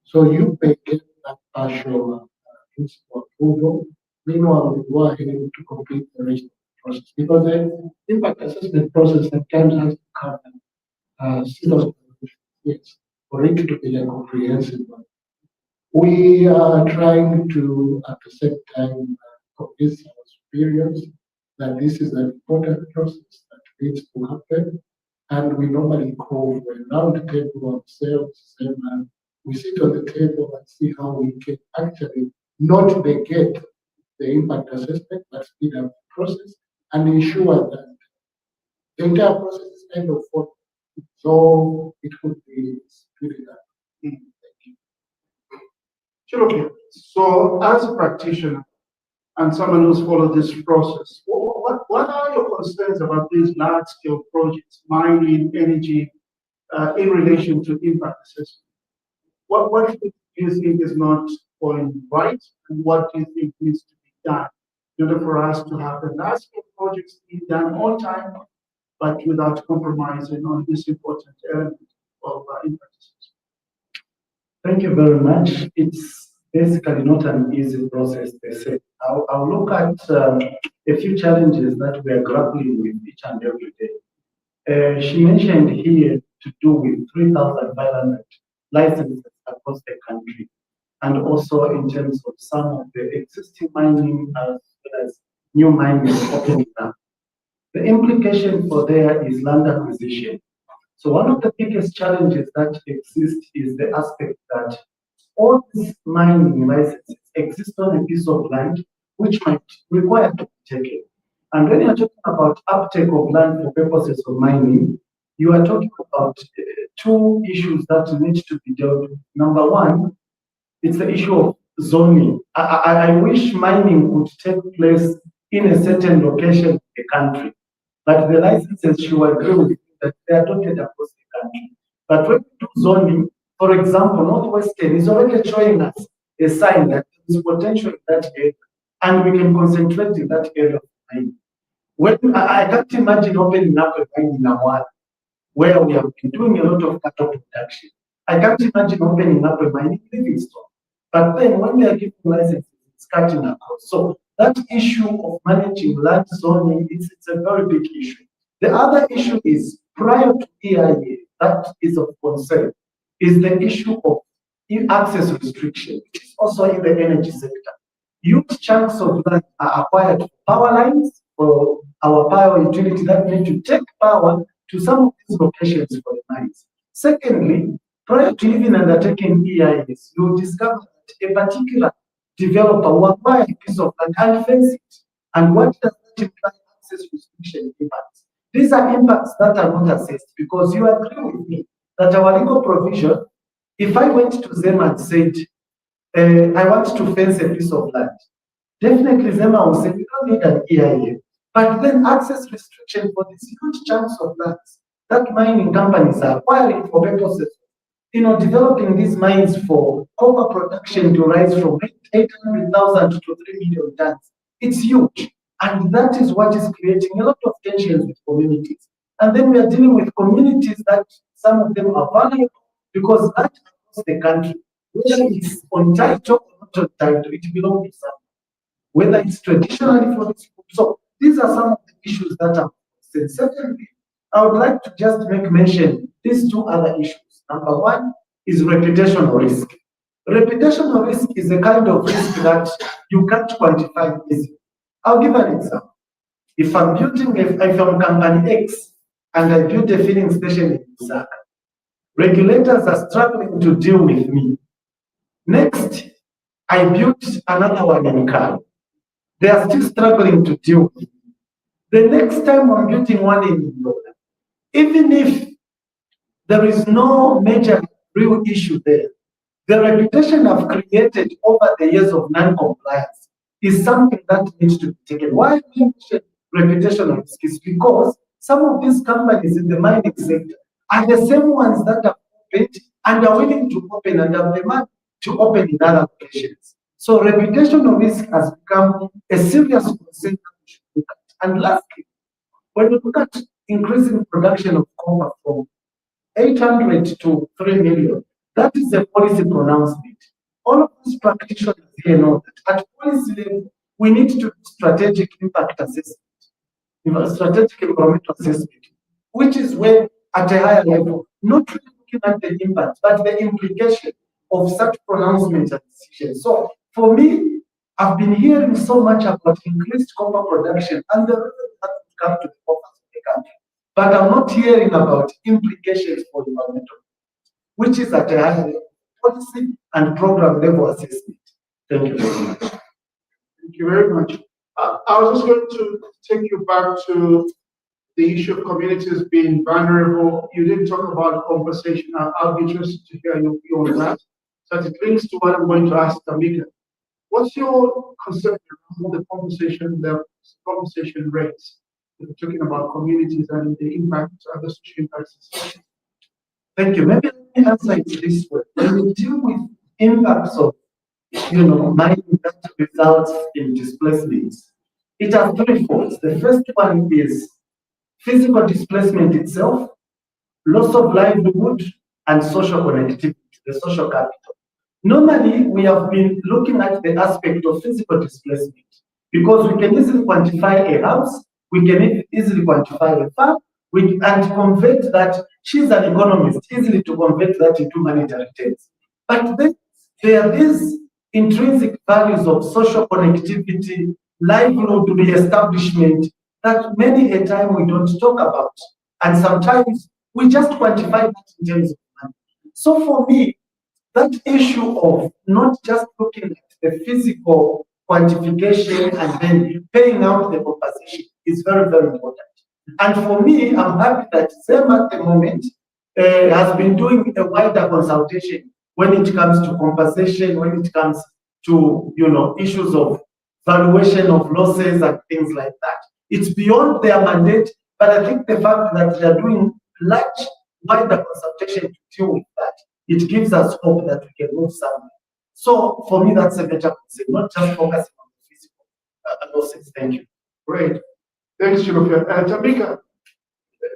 So you may get that partial principal approval. Meanwhile, we go ahead to complete the rest of the process, because the impact assessment process sometimes has to cover serious, yes, for it to be a comprehensive one. We are trying to, at the same time, convince our superiors that this is an important process that needs to happen. And we normally call for a round table ourselves, and we sit on the table and see how we can actually not negate the impact assessment, but speed up the process and ensure that the entire process is kind of followed. So it would be speeded up. Thank you. Sure, okay. So as a practitioner and someone who's followed this process, what are your concerns about these large-scale projects, mining, energy, in relation to impact assessment? What do you think is not going right, and what do you think needs to be done in order for us to have the large-scale projects being done on time, but without compromising on this important element of impact assessment? Thank you very much. It's basically not an easy process, per se. I'll look at a few challenges that we are grappling with each and every day. She mentioned here to do with 3,500 licenses across the country, and also in terms of some of the existing mining as well as new mining opening up. The implication for there is land acquisition. So one of the biggest challenges that exist is the aspect that all these mining licenses exist on a piece of land which might require to be taken. And when you're talking about uptake of land for purposes of mining, you are talking about two issues that need to be dealt with. Number one, it's the issue of zoning. I wish mining would take place in a certain location in the country, but the licenses, you agree with me that they are dotted across the country. But when you do zoning, for example, Northwestern is already showing us a sign that there is potential in that area, and we can concentrate in that area of mining. When I can't imagine opening up a mine in Awad, where we have been doing a lot of cattle production. I can't imagine opening up a mine in Livingstone. But then when they are giving licenses, it's cutting across. So that issue of managing land zoning, it's a very big issue. The other issue is prior to EIA, that is of concern, is the issue of access restriction, which is also in the energy sector. Huge chunks of land are acquired for power lines for our power utility that need to take power to some of these locations for the mines. Secondly, prior to even undertaking EIAs, you discover that a particular developer will acquire a piece of land and fence it. And what does that imply access restriction impacts? These are impacts that are not assessed because you agree with me that our legal provision, if I went to ZEMA and said, I want to fence a piece of land, definitely ZEMA will say, we don't need an EIA. But then access restriction for these huge chunks of lands that mining companies are acquiring for purposes, developing these mines for copper production to rise from 800,000 to 3 million tons. It's huge. And that is what is creating a lot of tensions with communities. And then we are dealing with communities that some of them are vulnerable because that across the country, whether it's on title or not on title, it belongs to someone. Whether it's traditionally for this group. So these are some of the issues that are concerned. Secondly, I would like to just make mention these two other issues. Number one is reputational risk. Reputational risk is a kind of risk that you can't quantify easily. I'll give an example. If I'm company X and I build a filling station in Lusaka, regulators are struggling to deal with me. Next, I built another one in Kano. They are still struggling to deal with me. The next time I'm building one in Yola, even if there is no major real issue there, the reputation I've created over the years of non-compliance is something that needs to be taken. Why we mention reputational risk is because some of these companies in the mining sector are the same ones that have opened and are willing to open and have the money to open in other locations. So reputational risk has become a serious concern that we should look at. And lastly, when we look at increasing production of copper from 800 to 3 million, that is a policy pronouncement. All of these practitioners here know that at policy level, we need to do strategic impact assessment, strategic environmental assessment, which is where at a higher level, not really looking at the impact, but the implication of such pronouncements and decisions. So for me, I've been hearing so much about increased copper production and the reason that will come to the focus of the country. But I'm not hearing about implications for environmental, which is at a higher level policy and program level assessment. Thank you very much. Thank you very much. I was just going to take you back to the issue of communities being vulnerable. You didn't talk about compensation. I'll be interested to hear your view on that. So it links to what I'm going to ask Tamika. What's your concern around the compensation levels, compensation rates? We're talking about communities and the impact of the social impacts. Thank you. Maybe let me answer it this way. When we deal with impacts of mining that results in displacements, it has three folds. The first one is physical displacement itself, loss of livelihood, and social connectivity, the social capital. Normally, we have been looking at the aspect of physical displacement because we can easily quantify a house, we can easily quantify a farm, and convert that. She's an economist, easily to convert that into monetary terms. But then there are these intrinsic values of social connectivity, livelihood, re-establishment that many a time we don't talk about. And sometimes We just quantify that in terms of money. So for me, that issue of not just looking at the physical quantification and then paying out the compensation is very, very important. And for me, I'm happy that ZEMA at the moment has been doing a wider consultation when it comes to compensation, when it comes to issues of valuation of losses and things like that. It's beyond their mandate, but I think the fact that they're doing large, wider consultation to deal with that, it gives us hope that we can move somewhere. So for me, that's a better concept, not just focusing on the physical losses. Thank you. Great. Thanks, Chirofia. Tamika,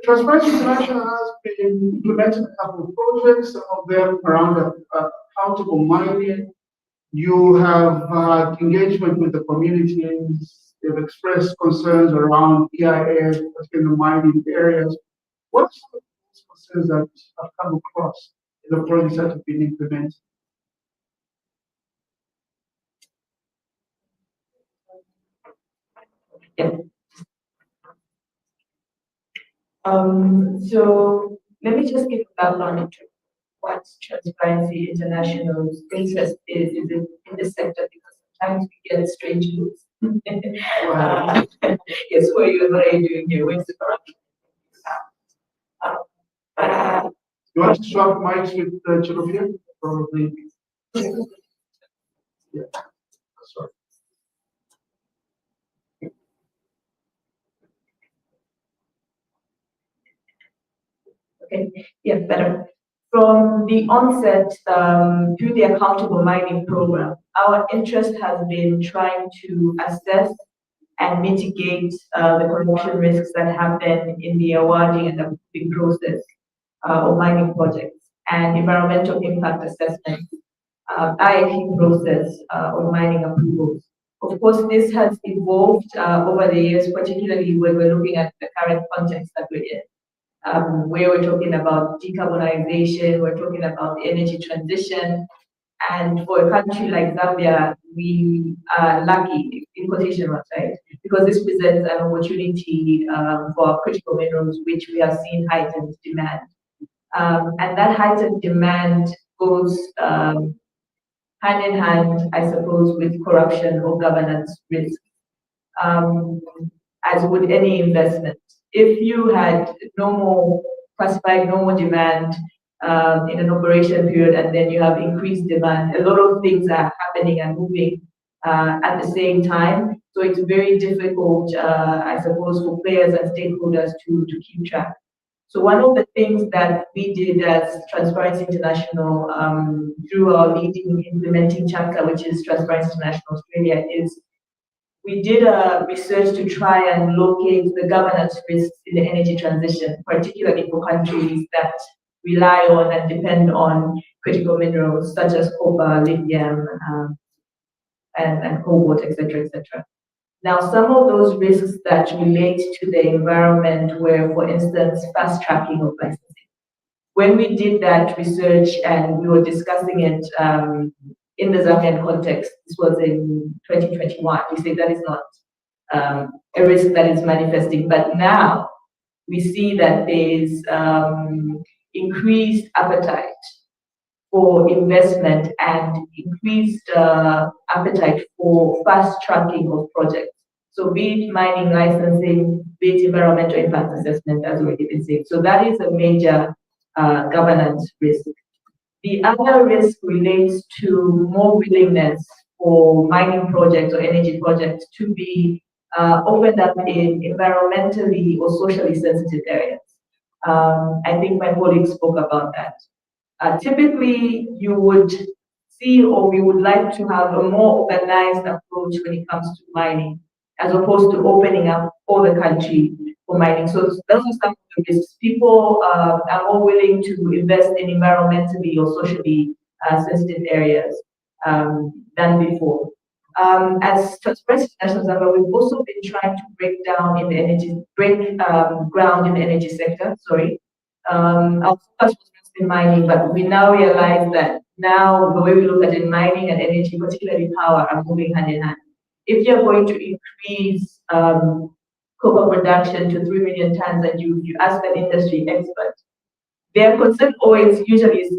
Transparency International has been implementing a couple of projects, some of them around accountable mining. You have had engagement with the communities. They've expressed concerns around EIAs, in the mining areas. What are some of those concerns that have come across in the projects that have been implemented? Yeah. So let me just give a background into what Transparency International's interest is in this sector, because sometimes we get strange looks. Yes, what are you doing here? Where's the corruption? You want to swap mics with Chirofia? Probably. Yeah. Sorry. Okay, yeah, better. From the onset, through the accountable mining program, our interest has been trying to assess and mitigate the corruption risks that happen in the awarding and approving process of mining projects, and environmental impact assessment, IAP process of mining approvals. Of course, this has evolved over the years, particularly when we're looking at the current context that we're in. Where we're talking about decarbonization, we're talking about the energy transition. And for a country like Zambia, we are lucky, in quotation marks, right? Because this presents an opportunity for our critical minerals, which we have seen heightened demand. And that heightened demand goes hand in hand, I suppose, with corruption or governance risk, as would any investment. If you had classified normal demand in an operation period, and then you have increased demand, a lot of things are happening and moving at the same time. So it's very difficult, I suppose, for players and stakeholders to keep track. So one of the things that we did as Transparency International through our leading implementing chapter, which is Transparency International Australia, is we did a research to try and locate the governance risks in the energy transition, particularly for countries that rely on and depend on critical minerals such as copper, lithium, and cobalt, etc., etc. Now, some of those risks that relate to the environment were, for instance, fast tracking of licensing. When we did that research and we were discussing it in the Zambian context, this was in 2021, we say that is not a risk that is manifesting. But now we see that there is increased appetite for investment and increased appetite for fast tracking of projects. So be it mining licensing, be it environmental impact assessment, as already been said. So that is a major governance risk. The other risk relates to more willingness for mining projects or energy projects to be opened up in environmentally or socially sensitive areas. I think my colleague spoke about that. Typically, you would see, or we would like to have a more organized approach when it comes to mining, as opposed to opening up all the country for mining. So those are some of the risks. People are more willing to invest in environmentally or socially sensitive areas than before. As Transparency International, we've also been trying to break ground in the energy sector. Sorry, our focus was in mining, but we now realize that now the way we look at it, mining and energy, particularly power, are moving hand in hand. If you're going to increase copper production to 3 million tons, and you ask an industry expert, Their concern always usually is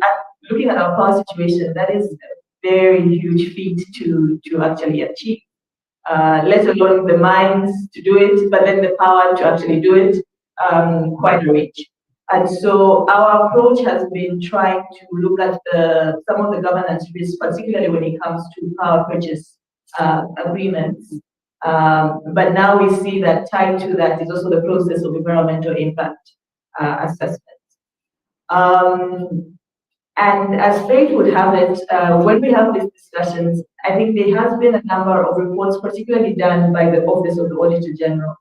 looking at our power situation. That is a very huge feat to actually achieve. Let alone the minds to do it, but then the power to actually do it, quite a reach. And so our approach has been trying to look at some of the governance risks, particularly when it comes to power purchase agreements. But now we see that tied to that is also the process of environmental impact assessment. And as fate would have it, when we have these discussions, I think there has been a number of reports, particularly done by the Office of the Auditor General,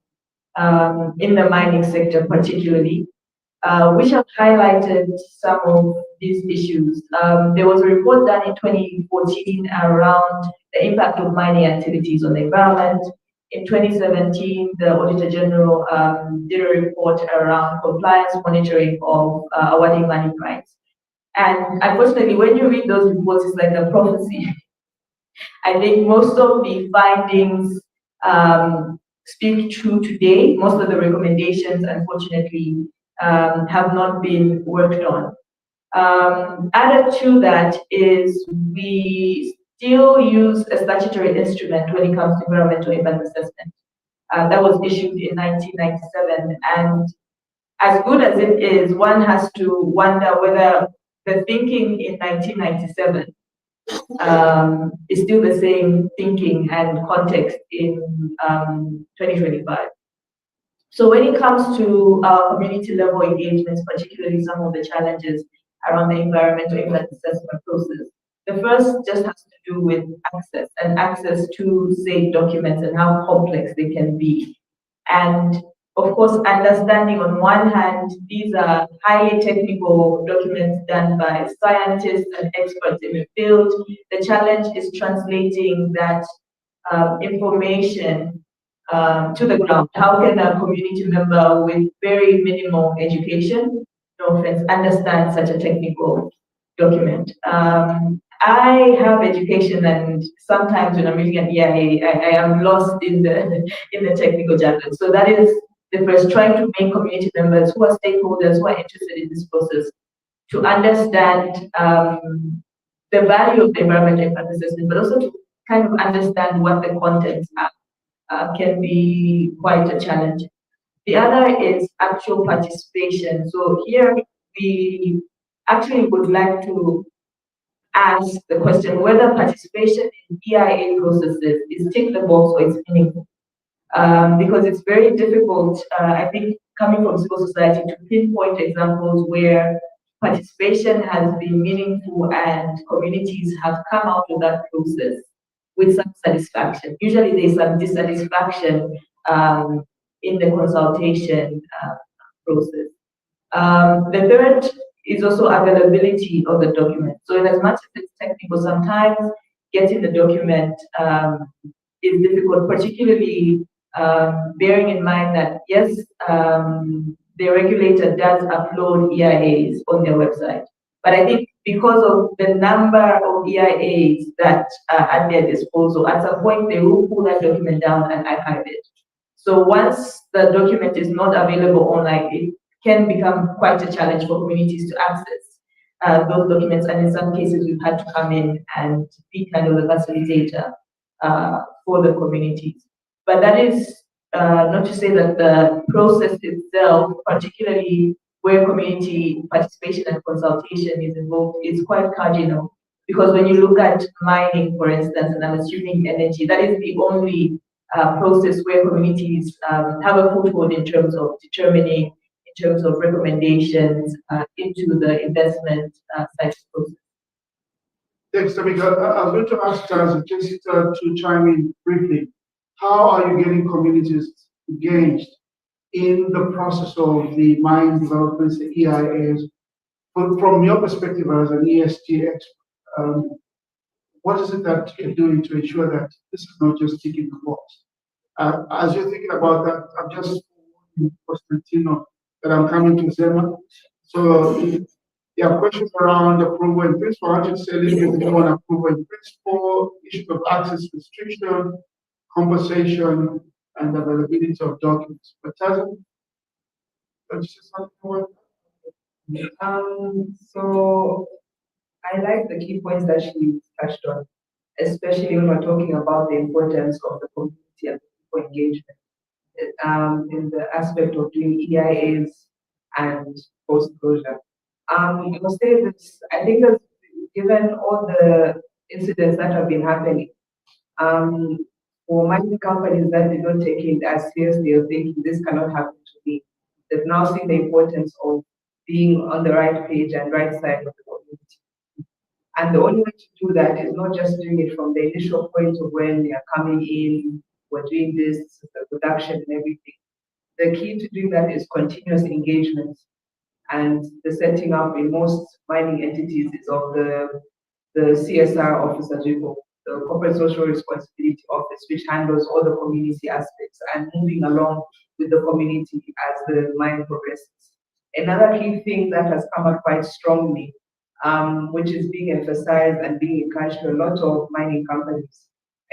in the mining sector particularly, which have highlighted some of these issues. There was a report done in 2014 around the impact of mining activities on the environment. In 2017, the Auditor General did a report around compliance monitoring of awarding mining rights. And unfortunately, when you read those reports, it's like a prophecy. I think most of the findings speak true today. Most of the recommendations, unfortunately, have not been worked on. Added to that is we still use a statutory instrument when it comes to environmental impact assessment. That was issued in 1997. And as good as it is, one has to wonder whether the thinking in 1997 is still the same thinking and context in 2025. So when it comes to our community level engagements, particularly some of the challenges around the environmental impact assessment process, the first just has to do with access and access to, say, documents and how complex they can be. And of course, understanding on one hand, these are highly technical documents done by scientists and experts in the field. The challenge is translating that information to the ground. How can a community member with very minimal education, no offense, understand such a technical document? I have education, and sometimes when I'm reading an EIA, I am lost in the technical jargon. So that is the first, trying to make community members who are stakeholders, who are interested in this process, to understand the value of the environmental impact assessment, but also to kind of understand what the contents are, can be quite a challenge. The other is actual participation. So here we actually would like to ask the question whether participation in EIA processes is tick the box or it's meaningful. Because it's very difficult, I think, coming from civil society, to pinpoint examples where participation has been meaningful and communities have come out of that process with some satisfaction. Usually there's some dissatisfaction in the consultation process. The third is also availability of the document. So in as much as it's technical, sometimes getting the document is difficult, particularly bearing in mind that, yes, the regulator does upload EIAs on their website. But I think because of the number of EIAs that are at their disposal, at some point they will pull that document down and archive it. So once the document is not available online, it can become quite a challenge for communities to access those documents. And in some cases, we've had to come in and be kind of the facilitator for the communities. But that is not to say that the process itself, particularly where community participation and consultation is involved, is quite cardinal. Because when you look at mining, for instance, and I'm assuming energy, that is the only process where communities have a foothold in terms of determining, in terms of recommendations into the investment side process. Thanks, Tamika. I was going to ask just to chime in briefly. How are you getting communities engaged in the process of the mine developments, the EIAs? From your perspective as an ESG expert, what is it that you're doing to ensure that this is not just ticking the box? As you're thinking about that, I'm just Constantino that I'm coming to ZEMA. So you have questions around approval in principle. I just say a little bit more on approval in principle, issue of access restriction, compensation, and availability of documents. But doesn't you say something more? So I like the key points that she touched on, especially when we're talking about the importance of the community and people engagement in the aspect of doing EIAs and post-closure. I must say this, I think that given all the incidents that have been happening, for mining companies that they don't take it as seriously as thinking this cannot happen to me, they've now seen the importance of being on the right page and right side of the community. And the only way to do that is not just doing it from the initial point of when they are coming in, we're doing this, the production and everything. The key to doing that is continuous engagement. And the setting up in most mining entities is of the CSR office, as we call the Corporate Social Responsibility Office, which handles all the community aspects and moving along with the community as the mine progresses. Another key thing that has come up quite strongly, which is being emphasized and being encouraged to a lot of mining companies.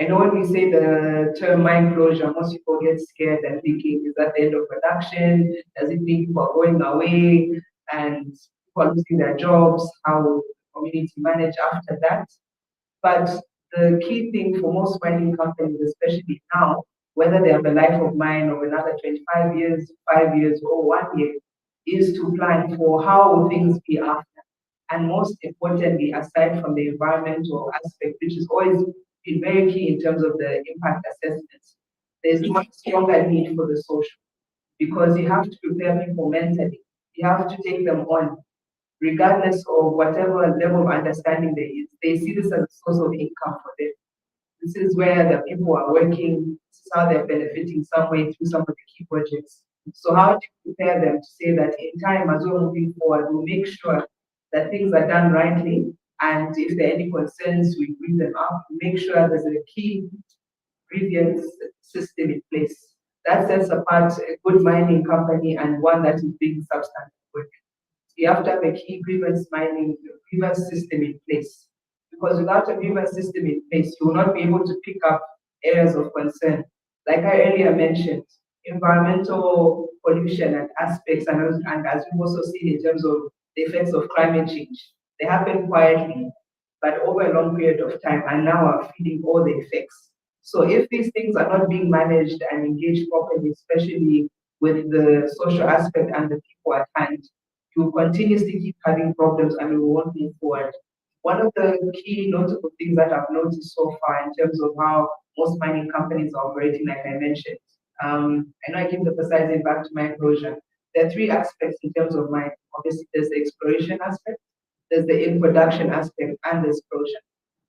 I know when we say the term mine closure, most people get scared and thinking, is that the end of production? Does it mean people are going away and people are losing their jobs? How will the community manage after that? But the key thing for most mining companies, especially now, whether they have a life of mine of another 25 years, 5 years, or 1 year, is to plan for how will things be after. And most importantly, aside from the environmental aspect, which is always been very key in terms of the impact assessments, there's much stronger need for the social, because you have to prepare people mentally. You have to take them on, regardless of whatever level of understanding there is. They see this as a source of income for them. This is where the people are working. This is how they're benefiting some way through some of the key projects. So how do you prepare them to say that in time, as we're moving forward, we'll make sure that things are done rightly, and if there are any concerns, we bring them up, make sure there's a key grievance system in place. That sets apart a good mining company and one that is being substantive work. You have to have a key grievance system in place, because without a grievance system in place, you will not be able to pick up areas of concern. Like I earlier mentioned, environmental pollution and aspects, and as we've also seen in terms of the effects of climate change. They happen quietly, but over a long period of time, and now are feeling all the effects. So if these things are not being managed and engaged properly, especially with the social aspect and the people at hand, you will continuously keep having problems and we won't move forward. One of the key notable things that I've noticed so far in terms of how most mining companies are operating, like I mentioned, I know I keep emphasizing back to mine closure. There are three aspects in terms of mine. Obviously, there's the exploration aspect, there's the in-production aspect, and there's closure.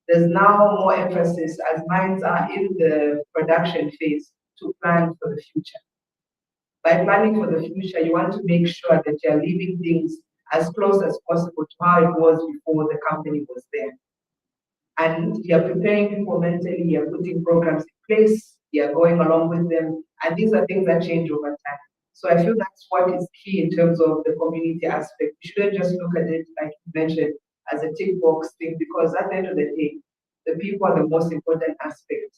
There's now more emphasis as mines are in the production phase to plan for the future. By planning for the future, you want to make sure that you're leaving things as close as possible to how it was before the company was there. And you're preparing people mentally, you're putting programs in place, you're going along with them, and these are things that change over time. So I feel that's what is key in terms of the community aspect. You shouldn't just look at it, like you mentioned, as a tick box thing, because at the end of the day, the people are the most important aspect,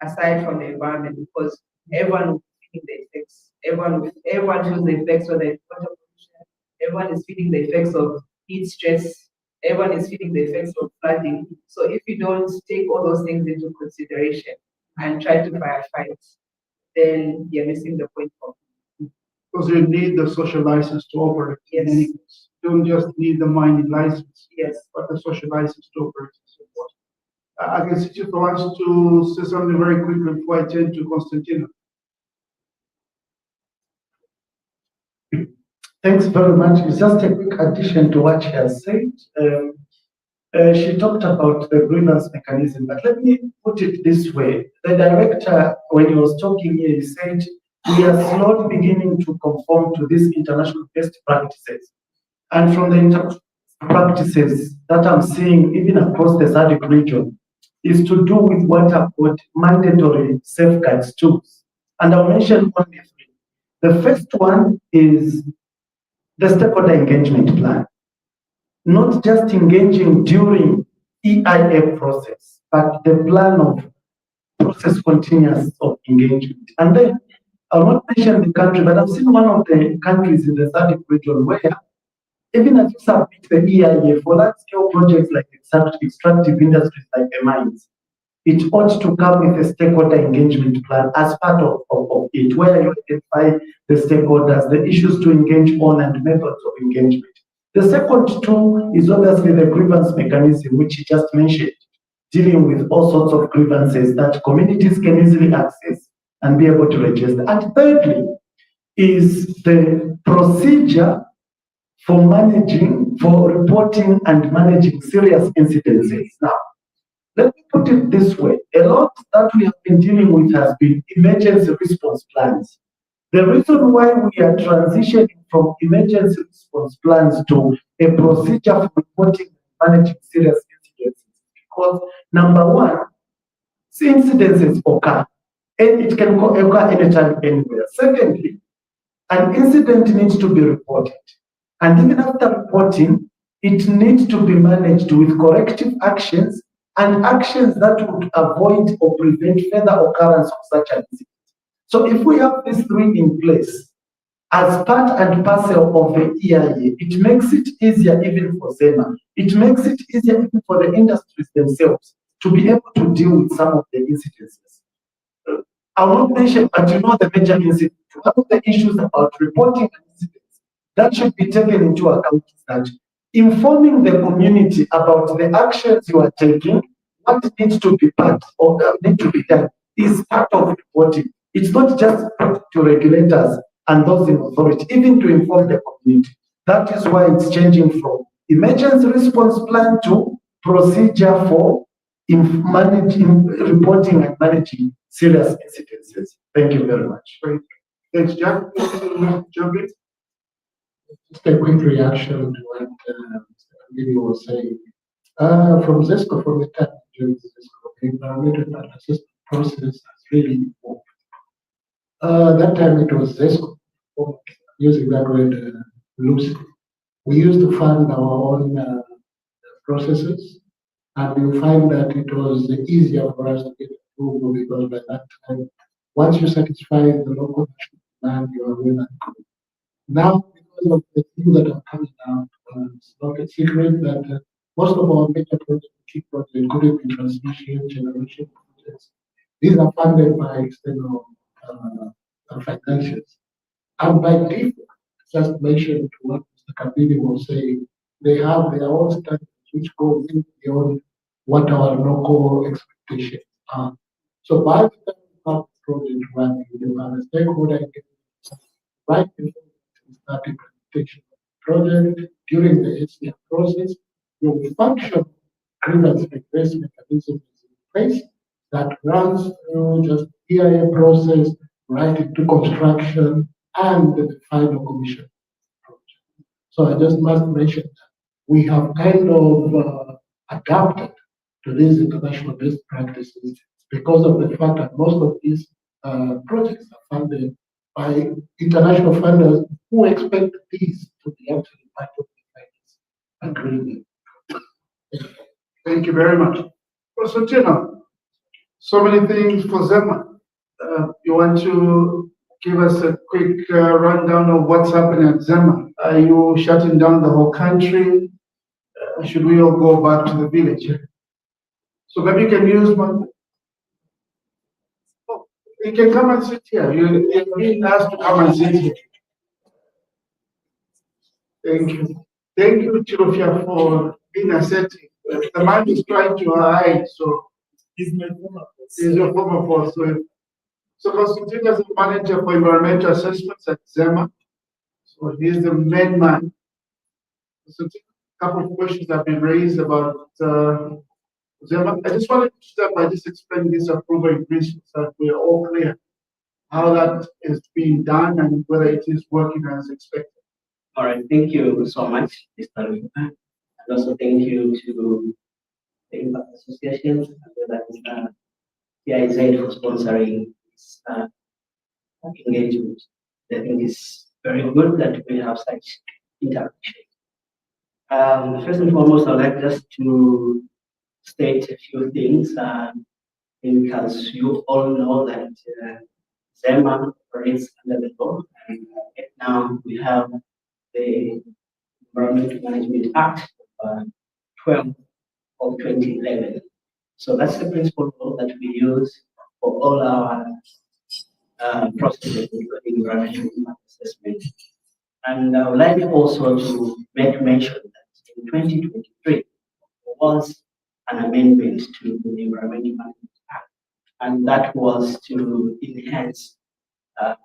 aside from the environment, because everyone will be feeling the effects. Everyone feels the effects, whether it's water pollution, everyone is feeling the effects of heat stress, everyone is feeling the effects of flooding. So if you don't take all those things into consideration and try to firefight, then you're missing the point of it. Because you need the social license to operate. Yes. You don't just need the mining license. Yes. But the social license to operate is important. I can see if I want to say something very quickly before I turn to Constantino. Thanks very much. It's just a quick addition to what she has said. She talked about the grievance mechanism, but let me put it this way. The director, when he was talking here, he said, we are slowly beginning to conform to these international best practices. And from the international practices that I'm seeing, even across the SADC region, is to do with what are called mandatory safeguards tools. And I'll mention only three. The first one is the stakeholder engagement plan. Not just engaging during EIA process, but the plan of process continuous of engagement. And then I'll not mention the country, but I've seen one of the countries in the SADC region where even as you submit the EIA for large-scale projects like extractive industries like the mines, it ought to come with a stakeholder engagement plan as part of it, where you identify the stakeholders, the issues to engage on, and methods of engagement. The second tool is obviously the grievance mechanism, which you just mentioned, dealing with all sorts of grievances that communities can easily access and be able to register. And thirdly is the procedure for reporting and managing serious incidences. Now, let me put it this way. A lot that we have been dealing with has been emergency response plans. The reason why we are transitioning from emergency response plans to a procedure for reporting and managing serious incidences is because, number one, incidences occur, and it can occur anytime, anywhere. Secondly, an incident needs to be reported. And even after reporting, it needs to be managed with corrective actions and actions that would avoid or prevent further occurrence of such an incident. So if we have these three in place as part and parcel of the EIA, it makes it easier even for ZEMA. It makes it easier even for the industries themselves to be able to deal with some of the incidences. I won't mention, but you know the major incidents. One of the issues about reporting incidents that should be taken into account is that informing the community about the actions you are taking, what needs to be part or need to be done, is part of reporting. It's not just to regulators and those in authority, even to inform the community. That is why it's changing from emergency response plan to procedure for reporting and managing serious incidences. Thank you very much. Great. Thanks, Jack. Jump in. Just a quick reaction to what Mr. was saying. From ZESCO, from the time during ZESCO, the environmental assessment process has really evolved. That time it was ZESCO, using that word loosely. We used to fund our own processes, and you find that it was easier for us to get approval because by that time, once you satisfy the local demand, you are well and good. Now, because of the things that are coming out, it's not a secret that most of our major projects, key projects, including transmission, generation projects, these are funded by external financials. And by default, just mentioned what Mr. Kabini was saying, they have their own standards which go beyond what our local expectations are. So by the time you have the project running, you have a stakeholder engagement right before you start implementation of the project, during the ESIA process, your function grievance redress mechanism is in place that runs through just the EIA process, right into construction and the final commission project. So I just must mention that we have kind of adapted to these international best practices because of the fact that most of these projects are funded by international funders who expect these to be actually part of the agreement. Thank you very much. So, Tina, so many things for ZEMA. You want to give us a quick rundown of what's happening at ZEMA? Are you shutting down the whole country? Should we all go back to the village? So maybe you can use one. Oh, you can come and sit here. You're being asked to come and sit here. Thank you. Thank you, Chirofia, for being assertive. The man is trying to hide, so He's my former boss. he's your former boss. So Constantine is the manager for environmental assessments at ZEMA. So he's the main man. So a couple of questions have been raised about ZEMA. I just wanted to start by just explaining this approval in principle so that we're all clear how that is being done and whether it is working as expected. All right, thank you so much, Mr. River. And also thank you to the Impact Association as well as EIAAZ for sponsoring this engagement. I think it's very good that we have such interaction. First and foremost, I'd like just to state a few things because you all know that ZEMA operates under the law, and now we have the Environmental Management Act 12 of 2011. So that's the principle law that we use for all our processes, including environmental impact assessment. And I would like also to make mention that in 2023, there was an amendment to the Environmental Management Act, and that was to enhance the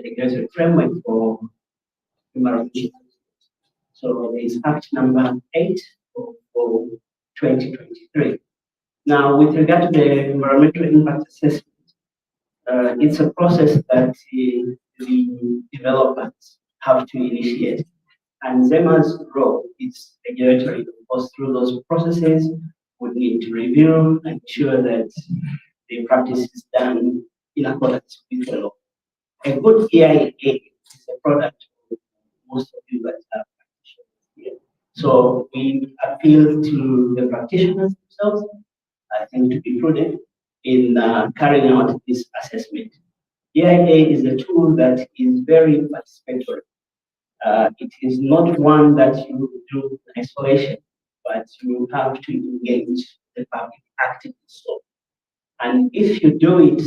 regulatory framework for environmental. So there is Act number 8 for 2023. Now, with regard to the environmental impact assessment, it's a process that the developers have to initiate. And ZEMA's role is regulatory. Of course, through those processes, we need to review and ensure that the practice is done in accordance with the law. A good EIA is a product of most of you that are practitioners here. So we appeal to the practitioners themselves, I think, to be prudent in carrying out this assessment. EIA is a tool that is very participatory. It is not one that you do in isolation, but you have to engage the public actively. So, and if you do it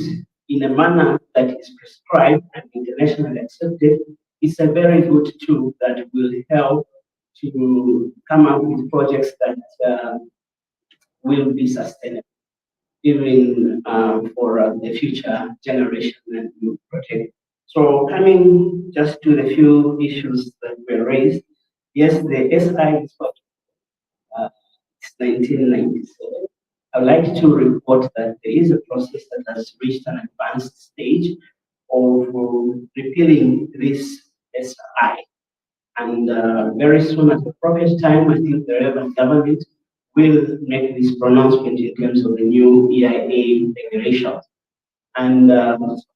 in a manner that is prescribed and internationally accepted, it's a very good tool that will help to come up with projects that will be sustainable, even for the future generation and new project. So coming just to the few issues that were raised, yes, the SI is what, it's 1997. I'd like to report that there is a process that has reached an advanced stage of repealing this SI. And very soon at the appropriate time, I think the relevant government will make this pronouncement in terms of the new EIA regulations. And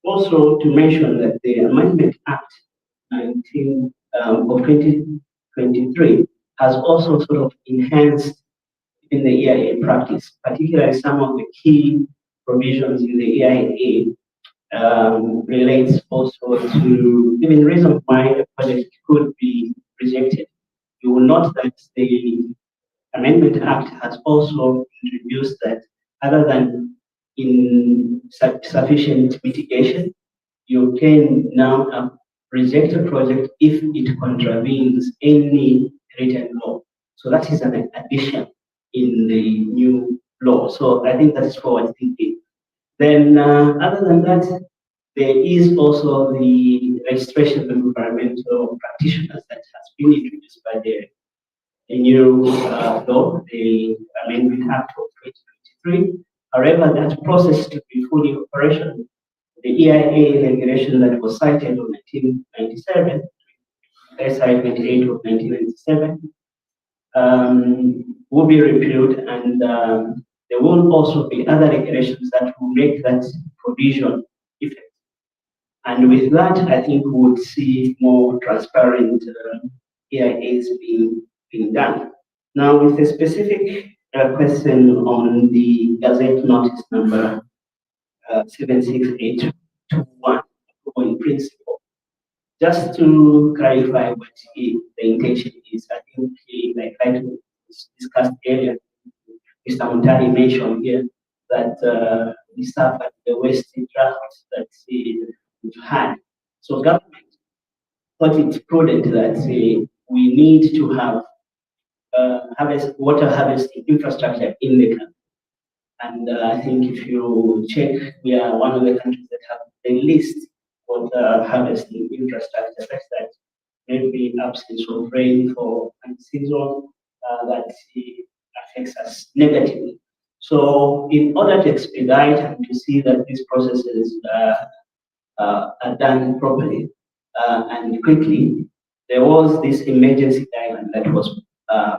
also to mention that the Amendment Act 19 of 2023 has also sort of enhanced in the EIA practice, particularly some of the key provisions in the EIA relates also to even reason why a project could be rejected. You will note that the Amendment Act has also introduced that other than in sufficient mitigation, you can now reject a project if it contravenes any written law. So that is an addition in the new law. So I think that's forward thinking. Then other than that, there is also the registration of environmental practitioners that has been introduced by the new law, the Amendment Act of 2023. However, that process to be fully operational, the EIA regulation that was cited in 1997, SI 28 of 1997, will be repealed, and there will also be other regulations that will make that provision effective. And with that, I think we would see more transparent EIAs being done. Now, with a specific question on the Gazette Notice number 76821 in principle, just to clarify what the intention is, I think like I discussed earlier, Mr. Montari mentioned here that the staff at the West draft that we've had. So government thought it prudent that we need to have water harvesting infrastructure in the country. And I think if you check, we are one of the countries that have the least water harvesting infrastructure, such that maybe absence of rain for one season that affects us negatively. So in order to expedite and to see that these processes are done properly and quickly, there was this emergency guideline that was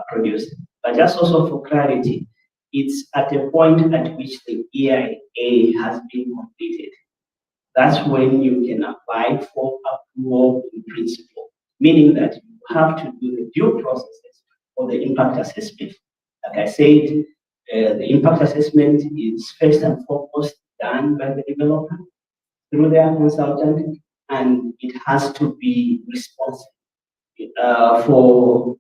produced. But just also for clarity, it's at a point at which the EIA has been completed. That's when you can apply for approval in principle, meaning that you have to do the due processes for the impact assessment. Like I said, the impact assessment is first and foremost done by the developer through their consultant, and it has to be responsive for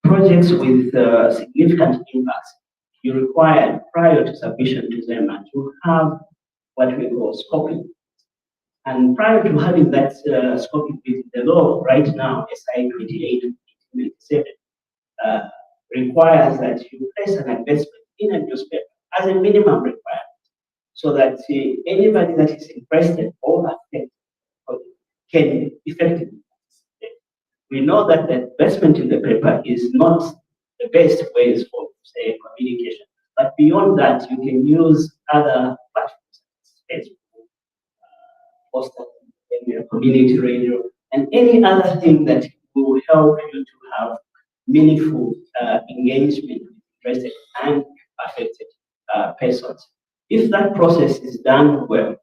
projects with significant impacts, you require, prior to submission to ZEMA, to have what we call scoping. And prior to having that scoping with the law right now, SI 28/1997, requires that you place an investment in a newspaper as a minimum requirement, so that anybody that is interested or affected can effectively participate. We know that the investment in the paper is not the best ways for, say, communication, but beyond that, you can use other platforms, Facebook, poster, community radio, and any other thing that will help you to have meaningful engagement with interested and affected persons. If that process is done well,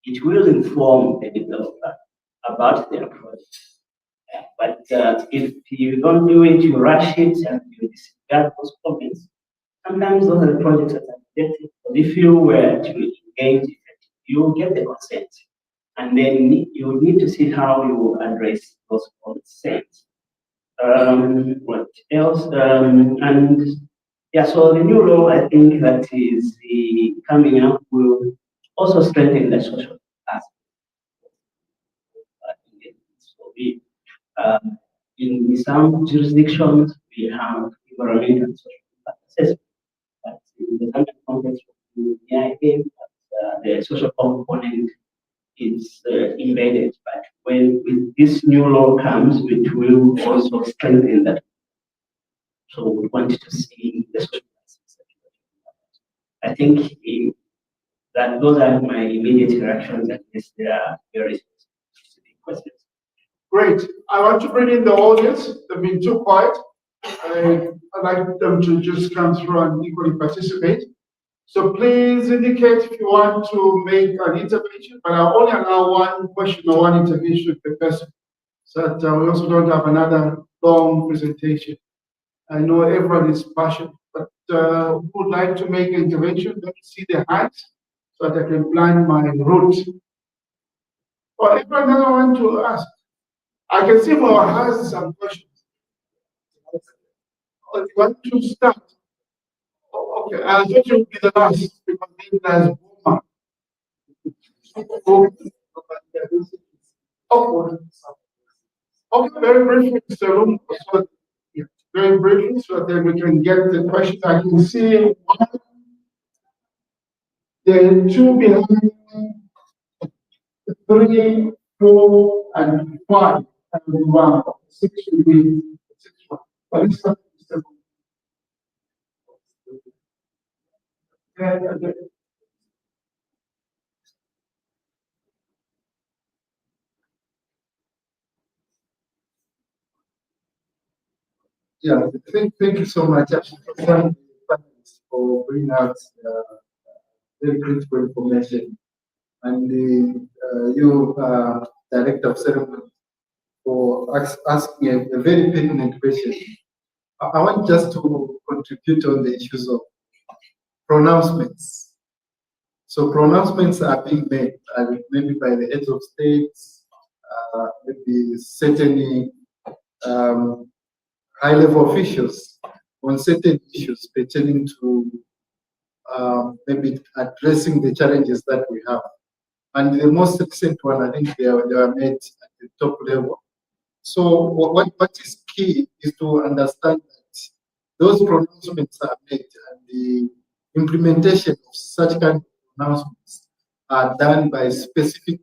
it will inform the developer about their project. But if you don't do it, you rush it and you disregard those comments, sometimes those are the projects that are rejected. But if you were to engage, you will get the consent. And then you need to see how you address those consents. What else? And yeah, so the new law, I think that is coming up, will also strengthen the social aspect. So in some jurisdictions, we have environmental and social impact assessment. But in the country context of the EIA, the social component is embedded. But when this new law comes, it will also strengthen that. So we want to see the social aspects. I think that those are my immediate reactions, and yes, there are very specific questions. Great. I want to bring in the audience. They've been too quiet. I'd like them to just come through and equally participate. So please indicate if you want to make an intervention, but I'll only allow one question or one intervention per person, so that we also don't have another long presentation. I know everyone is passionate, but who would like to make an intervention? Let me see their hands so that I can plan my route. Or everyone doesn't want to ask. I can see Mo has some questions. Oh, you want to start? Oh, okay, I thought you would be the last because then there's Boomer. Okay, very briefly, Mr. Room. So, yeah, very briefly, so that we can get the question. I can see one, then two behind, 3, 4, and 5, and 1. 6 will be 6 1. But it's not Mr. Room. Yeah, thank you so much for bringing out very critical information, and you, Director of Ceremony, for asking a very pertinent question. I want just to contribute on the issues of pronouncements. So pronouncements are being made, maybe by the heads of states, maybe certain high-level officials on certain issues pertaining to maybe addressing the challenges that we have. And the most recent one, I think they were made at the top level. So what is key is to understand that those pronouncements are made, and the implementation of such kind of pronouncements are done by specific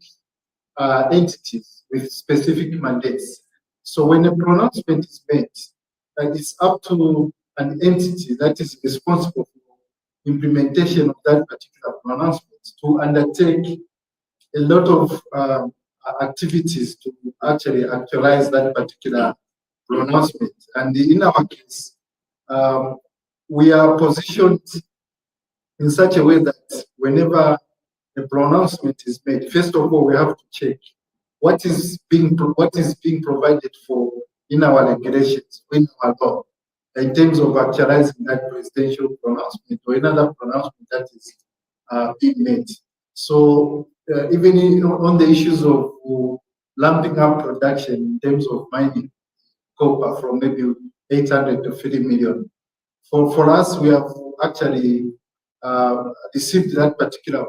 entities with specific mandates. So when a pronouncement is made, it's up to an entity that is responsible for implementation of that particular pronouncement to undertake a lot of activities to actually actualize that particular pronouncement. And in our case, we are positioned in such a way that whenever a pronouncement is made, first of all, we have to check what is being provided for in our regulations, in our law, in terms of actualizing that presidential pronouncement or another pronouncement that is being made. So even on the issues of lumping up production in terms of mining copper from maybe 850 million. For us, we have actually received that particular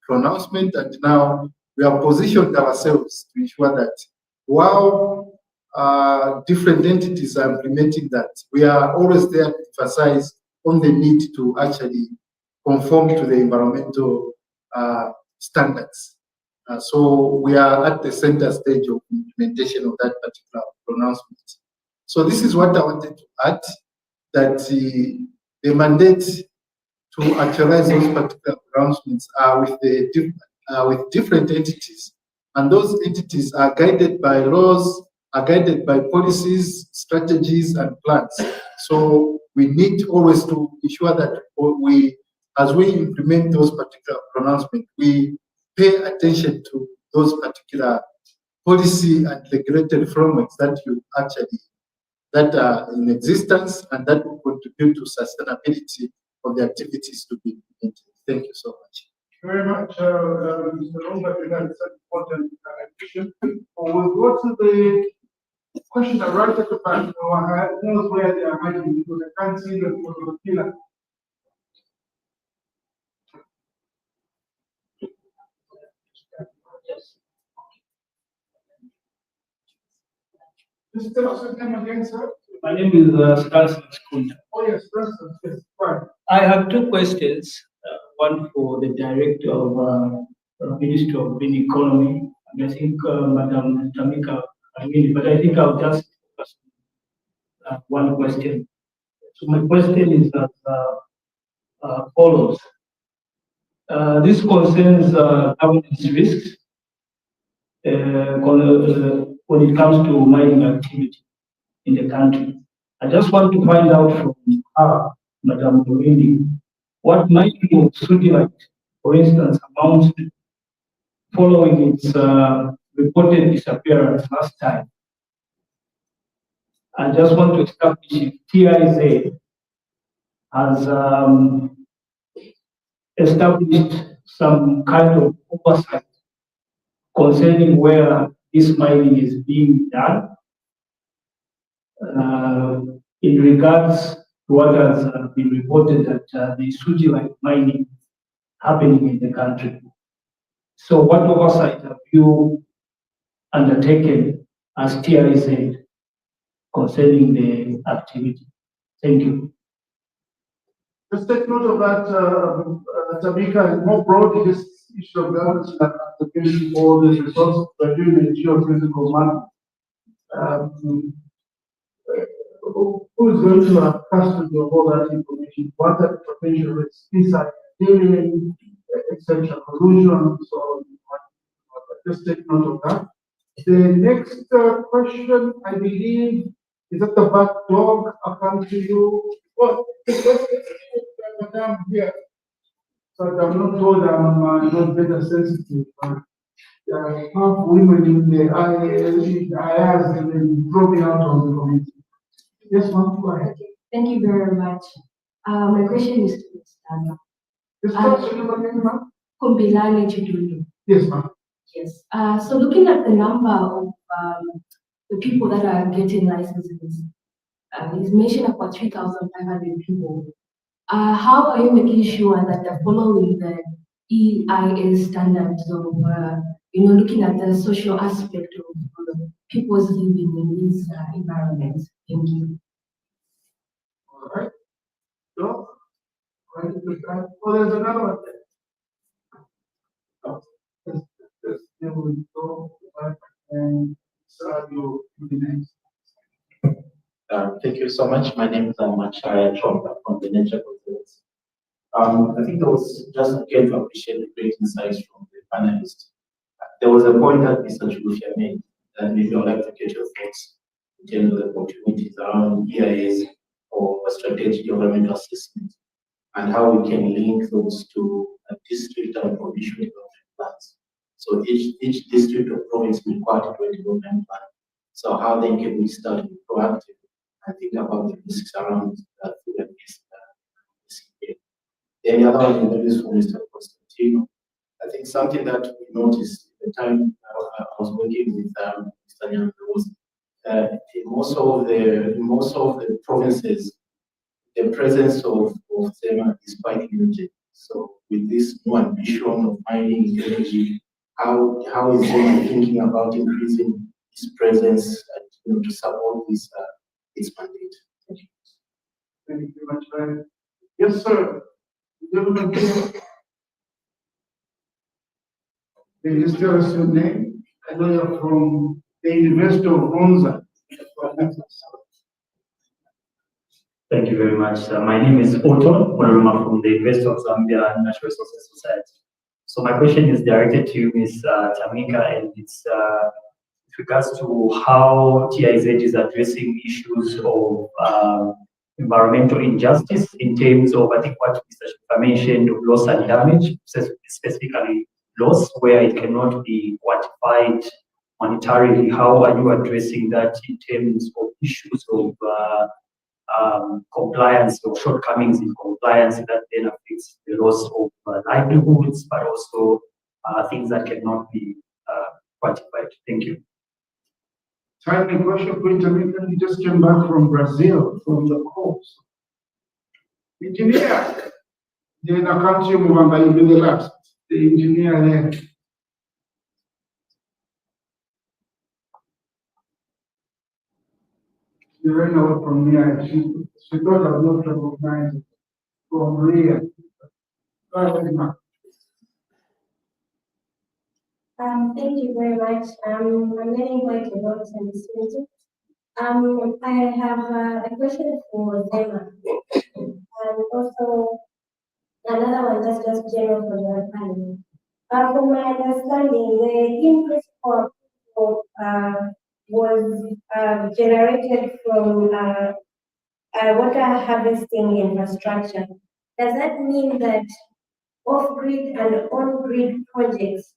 pronouncement, and now we have positioned ourselves to ensure that while different entities are implementing that, we are always there to emphasize on the need to actually conform to the environmental standards. So we are at the center stage of implementation of that particular pronouncement. So this is what I wanted to add, that the mandate to actualize those particular pronouncements are with different entities. And those entities are guided by laws, are guided by policies, strategies, and plans. So we need always to ensure that as we implement those particular pronouncements, we pay attention to those particular policy and regulatory frameworks that are in existence and that will contribute to sustainability of the activities to be implemented. Thank you so much. Very much, Mr. Longa, for that important addition. We'll go to the question that right at the back. Who knows where they are hiding because I can't see the pillar. Just tell us your name again, sir. My name is Stanson Skunda. Oh, yes, Stanson. Yes, fine. I have two questions. One for the Director of Ministry of Green Economy, and I think Madam Tamika Amini, but I think I'll just ask one question. So my question is as follows. This concerns governance risks when it comes to mining activity in the country. I just want to find out from her, Madam Murindi, what mining of sodalite, for instance, amounts to following its reported disappearance last time. I just want to establish if TIZ has established some kind of oversight concerning where this mining is being done in regards to what has been reported that the sodalite mining happening in the country. So what oversight have you undertaken as TIZ concerning the activity? Thank you. Just take note of that, Tamika, and more broadly, this issue of governance and application for the resources we're doing the geophysical mapping. Who is going to have custody of all that information? What are the potential risks? These are healing, essential collusion, so on. Just take note of that. The next question, I believe, is at the back. Dog, I'll come to you. Oh, Madam here. So I'm not told I'm not better sensitive. Half women in the IAAZ and then dropping out of the committee. Yes, ma'am, go ahead. Thank you very much. My question is to Ms. Dana. Yes, ma'am. Kumbilani Chidudu. Yes, ma'am. Yes. So looking at the number of the people that are getting licenses, it's mentioned about 3,500 people. How are you making sure that they're following the EIAAZ standards of, looking at the social aspect of people's living in these environments? Thank you. All right. So, oh, there's another one there. Oh, there we go. And you next. Thank you so much. My name is Machaya Chomba from the Nature Conservancy. I think that was just again to appreciate the great insights from the panelists. There was a point that Mr. Chulufia made, and maybe I'd like to get your thoughts in terms of the opportunities around EIAs or strategic environmental assessment and how we can link those to a district and provincial development plans. So each district or province will require a development plan. So how then can we start being proactive and think about the risks around that food and waste. Then the other one is from Mr. Constantino. I think something that we noticed at the time I was working with Mr. Nyan was a more most of the provinces, the presence of ZEMA is quite limited. So with this new ambition of mining energy, how is ZEMA thinking about increasing its presence and, to support this its mandate? Thank you. Thank you very much. Yes, sir. Gentleman here. Can you tell us your name? I know you're from the University of Ronza. Thank you very much. My name is Otto Onoruma from the University of Zambia Natural Resources Society. So my question is directed to you, Ms. Tamika, and it's with regards to how TIZ is addressing issues of environmental injustice in terms of, I think, what Mr. Shifa mentioned, of loss and damage, specifically loss, where it cannot be quantified monetarily. How are you addressing that in terms of issues of compliance or shortcomings in compliance that then affects the loss of livelihoods, but also things that cannot be quantified? Thank you. Timely question for Tamika. You just came back from Brazil, from the coast. Engineer, then I can't see Muvanga, you'll be the last. The engineer there. You ran away from me. She thought I was not recognized from Ria. Go ahead, ma. Thank you very much. I'm learning quite a lot in this meeting. I have a question for ZEMA, and also another one that's just general for the panel. From my understanding, the in-principle was generated from water harvesting infrastructure. Does that mean that off-grid and on-grid projects,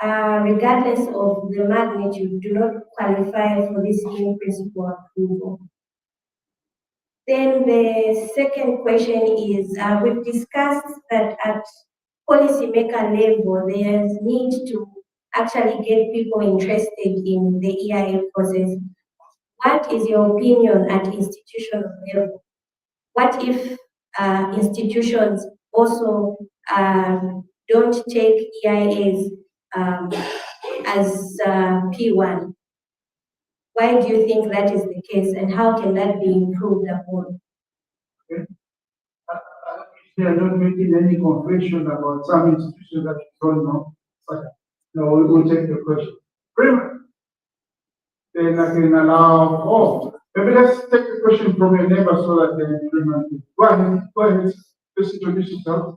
regardless of the magnitude, do not qualify for this in-principle approval? Then the second question is, we've discussed that at policymaker level, there's need to actually get people interested in the EIA process. What is your opinion at institutional level? What if institutions also don't take EIAs as P1? Why do you think that is the case, and how can that be improved upon? Okay. They are not making any confession about some institutions that you don't know. But no, we'll take the question. Freeman. Then I can allow, maybe let's take the question from your neighbor so that then Freeman. Go ahead. Just introduce yourself.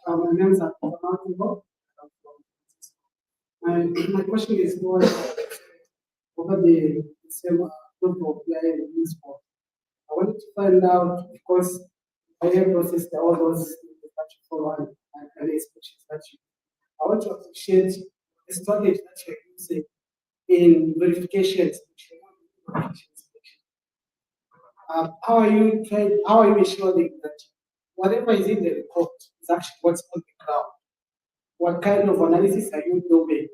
My name is Akon. My question is more over the same group of EIA in sport. I wanted to find out, of course, EIA process, there are all those that you follow and inspections that you. I want to appreciate the strategy that you're using in verifications. How are you ensuring that whatever is in the report is actually what's on the ground? What kind of analysis are you doing?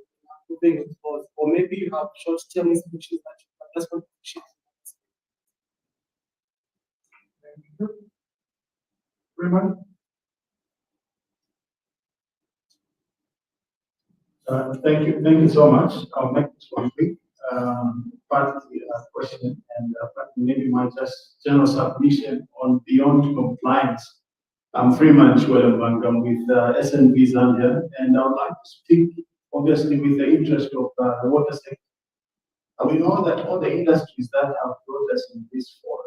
Or maybe you have short-term inspections that you just want to share. Freeman. Thank you so much. I'll make this one quick. Part of the question and maybe my just general submission on beyond compliance. I'm Freeman Chwelembangam with SNV Zambia, and I would like to speak obviously with the interest of the water sector. We know that all the industries that have brought us in this forum,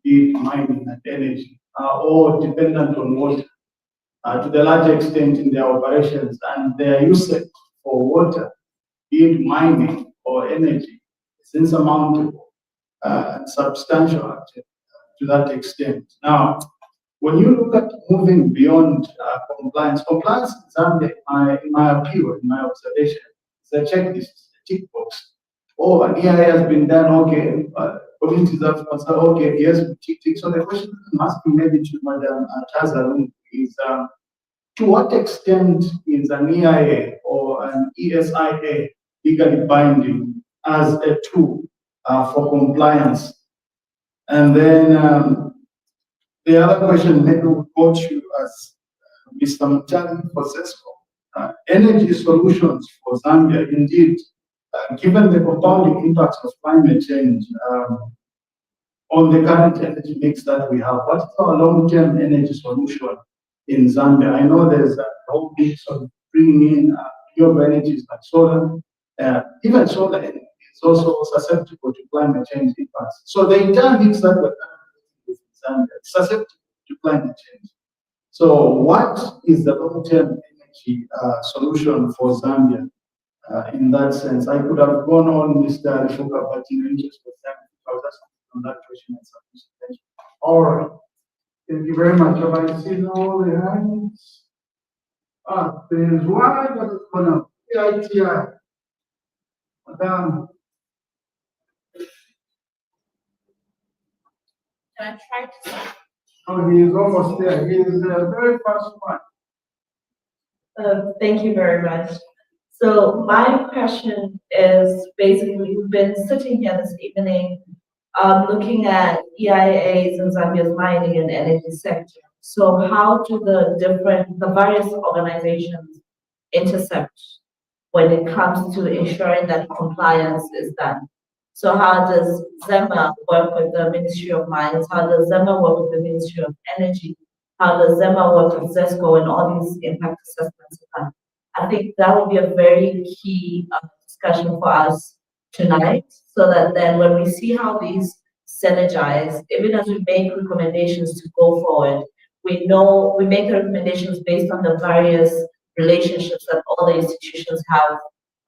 be it mining and energy, are all dependent on water to the large extent in their operations, and their usage for water, be it mining or energy, is insurmountable and substantial to that extent. Now, when you look at moving beyond compliance in Zambia, in my appeal, in my observation, is a checklist, a tick box. Oh, an EIA has been done, okay. Communities have concerned, okay, yes, tick. So the question must be maybe to Madam Tazarun is, to what extent is an EIA or an ESIA legally binding as a tool for compliance And then the other question maybe will go to as Mr. Mchani for ZESCO. Energy solutions for Zambia, indeed, given the compounding impacts of climate change on the current energy mix that we have, what is our long-term energy solution in Zambia? I know there's a whole mix of bringing in renewable energies like solar. Even solar energy is also susceptible to climate change impacts. So the entire mix that we're with Zambia is susceptible to climate change. So what is the long-term energy solution for Zambia in that sense? I could have gone on, Mr. Rishoka, but in the interest of time, I was asking on that question and submission. All right. Thank you very much. Have I seen all the hands? There is one that is going to EITI. Madam. Can I try to start? Oh, he is almost there. He is the very first one. Thank you very much. So my question is basically, we've been sitting here this evening looking at EIAs and Zambia's mining and energy sector. So how do the various organizations intercept when it comes to ensuring that compliance is done? So how does ZEMA work with the Ministry of Mines? How does ZEMA work with the Ministry of Energy? How does ZEMA work with ZESCO and all these impact assessments are done? I think that will be a very key discussion for us tonight, so that then when we see how these synergize, even as we make recommendations to go forward, we know we make the recommendations based on the various relationships that all the institutions have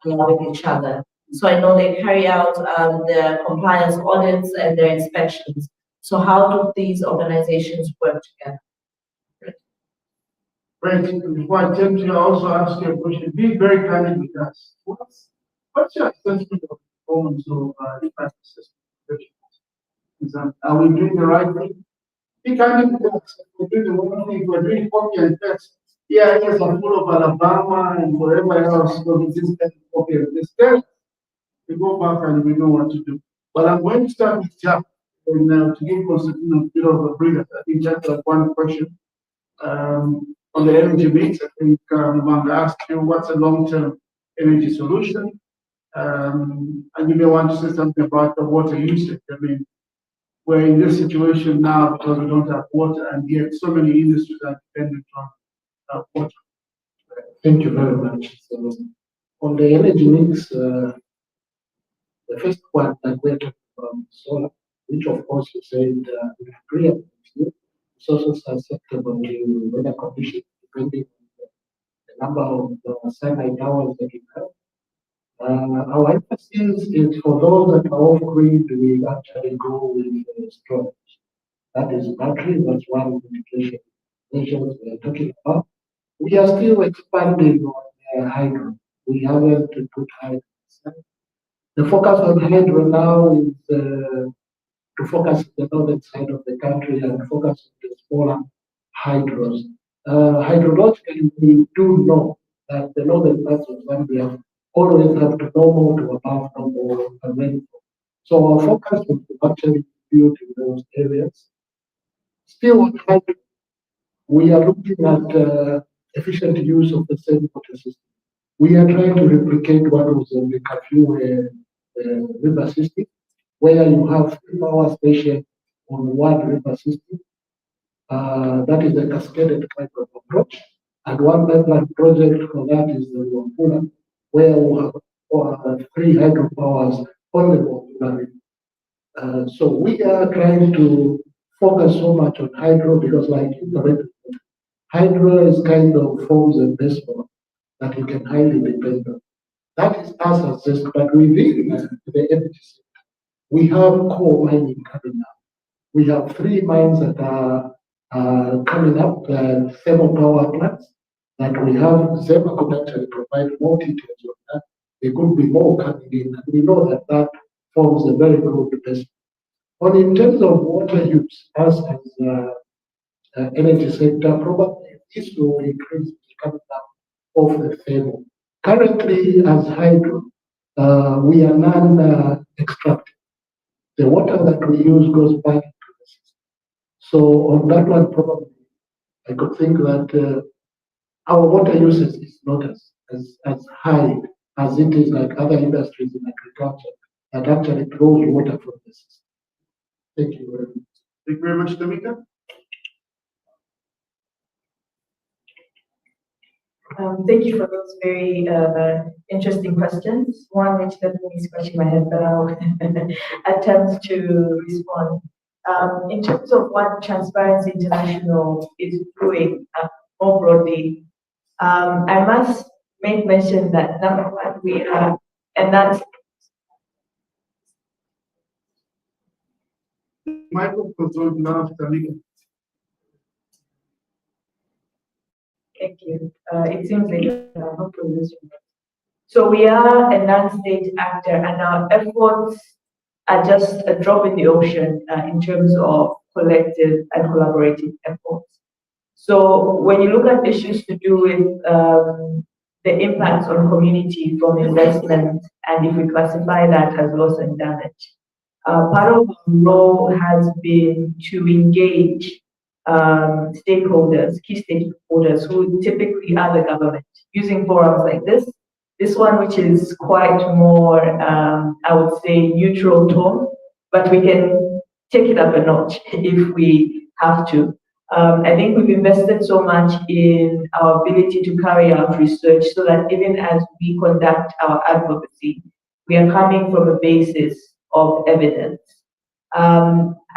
with each other. So I know they carry out their compliance audits and their inspections. So how do these organizations work together? Great. Before I tell you, I also ask you a question. Be very candid with us. What's your assessment of performance of impact assessment? Are we doing the right thing? Be candid with us. We're doing the wrong thing. We're doing copy and paste. Yeah, yes, I'm full of Alabama and wherever else. So we just get copy and paste. We go back and we know what to do. But I'm going to start with Jack and to give Constantine a bit of a breather. I think Jack has one question. On the energy mix, I think I'm going to ask you what's a long-term energy solution. And you may want to say something about the water usage. I mean, we're in this situation now because we don't have water, and yet so many industries are dependent on water. Thank you very much. So, on the energy mix, the first one that we're talking about solar, which of course you said we agree with you. It's also susceptible to weather conditions depending on the number of sunlight hours that you have. Our emphasis is for those that are off-grid, we actually go with storage. That is battery, that's one indication measures we are talking about. We are still expanding on hydro. We haven't put hydro. The focus on hydro now is to focus on the northern side of the country and focus on the smaller hydros. Hydrologically, we do know that the northern parts of Zambia always have to normal to above normal rainfall. So our focus is to actually build in those areas. Still on hydro, we are looking at efficient use of the same water system. We are trying to replicate what was in the Kafue River system, where you have 3 power stations on one river system. That is a cascaded type of approach. And one pipeline project for that is the Wapula, where we have 3 hydropowers on the Wapula River. So we are trying to focus so much on hydro because, like you correctly, hydro is kind of forms a baseline that you can highly depend on. That is us as ZESCO, but within the energy sector, we have core mining coming up. We have 3 mines that are coming up, thermal power plants, that we have. ZEMA could actually provide more details on that. There could be more coming in, and we know that that forms a very good investment. But in terms of water use, as energy sector, probably this will increase coming up of the thermal. Currently, as hydro, we are non-extractive. the water that we use goes back into the system. So on that one, probably I could think that our water usage is not as high as it is like other industries in agriculture that actually draws water from the system. Thank you very much. Thank you very much, Tamika. Thank you for those very interesting questions. One which left me scratching my head, but I'll attempt to respond. In terms of what Transparency International is doing more broadly, I must make mention that number one, we are, and that's Microphone's on now, Tamika. Thank you. It seems like hopefully this will work. So we are a non-state actor, and our efforts are just a drop in the ocean in terms of collective and collaborative efforts. So when you look at issues to do with the impacts on community from investment, and if we classify that as loss and damage, part of our role has been to engage stakeholders, key stakeholders who typically are the government, using forums like this. This one, which is quite more, I would say, neutral tone, but we can take it up a notch if we have to. I think we've invested so much in our ability to carry out research so that even as we conduct our advocacy, we are coming from a basis of evidence.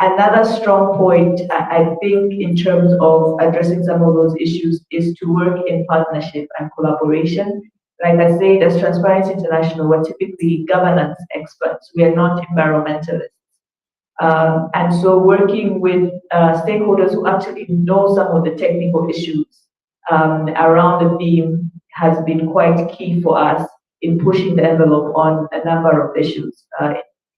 Another strong point, I think, in terms of addressing some of those issues is to work in partnership and collaboration. Like I said, as Transparency International, we're typically governance experts. We are not environmentalists. And so working with stakeholders who actually know some of the technical issues around the theme has been quite key for us in pushing the envelope on a number of issues,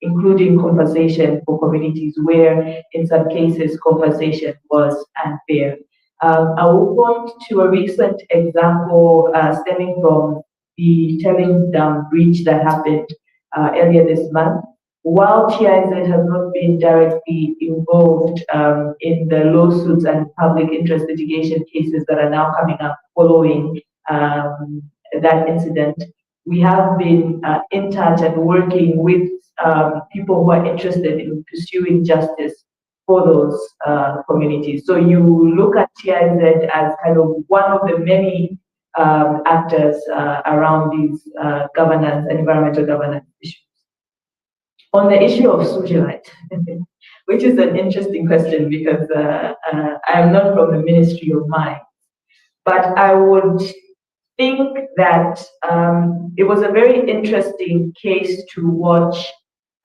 including compensation for communities where, in some cases, compensation was unfair. I will point to a recent example stemming from the Tellings Dam breach that happened earlier this month. While TIZ has not been directly involved in the lawsuits and public interest litigation cases that are now coming up following that incident, we have been in touch and working with people who are interested in pursuing justice for those communities. So you look at TIZ as kind of one of the many actors around these governance and environmental governance issues. On the issue of Sujilite, which is an interesting question because I am not from the Ministry of Mines, but I would think that it was a very interesting case to watch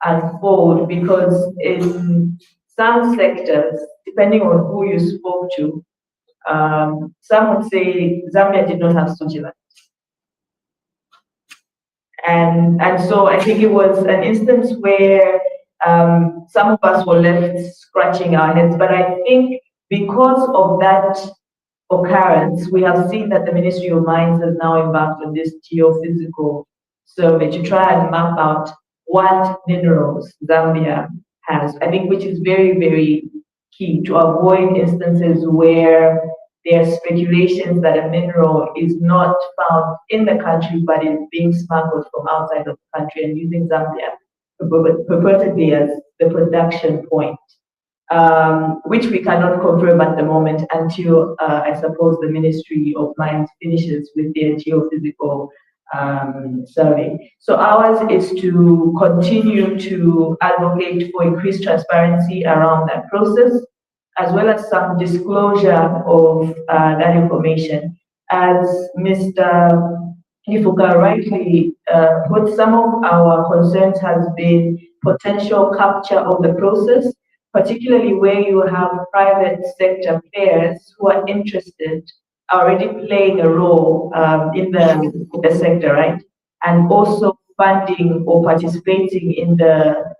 unfold because in some sectors, depending on who you spoke to, some would say Zambia did not have Sujilite. And so I think it was an instance where some of us were left scratching our heads. But I think because of that occurrence, we have seen that the Ministry of Mines has now embarked on this geophysical survey to try and map out what minerals Zambia has. I think which is very, very key to avoid instances where there are speculations that a mineral is not found in the country but is being smuggled from outside of the country and using Zambia purportedly as the production point, which we cannot confirm at the moment until I suppose the Ministry of Mines finishes with their geophysical survey. So ours is to continue to advocate for increased transparency around that process, as well as some disclosure of that information. As Mr. Nifuka rightly put, some of our concerns has been potential capture of the process, particularly where you have private sector players who are interested, already playing a role in the sector, right? And also funding or participating in the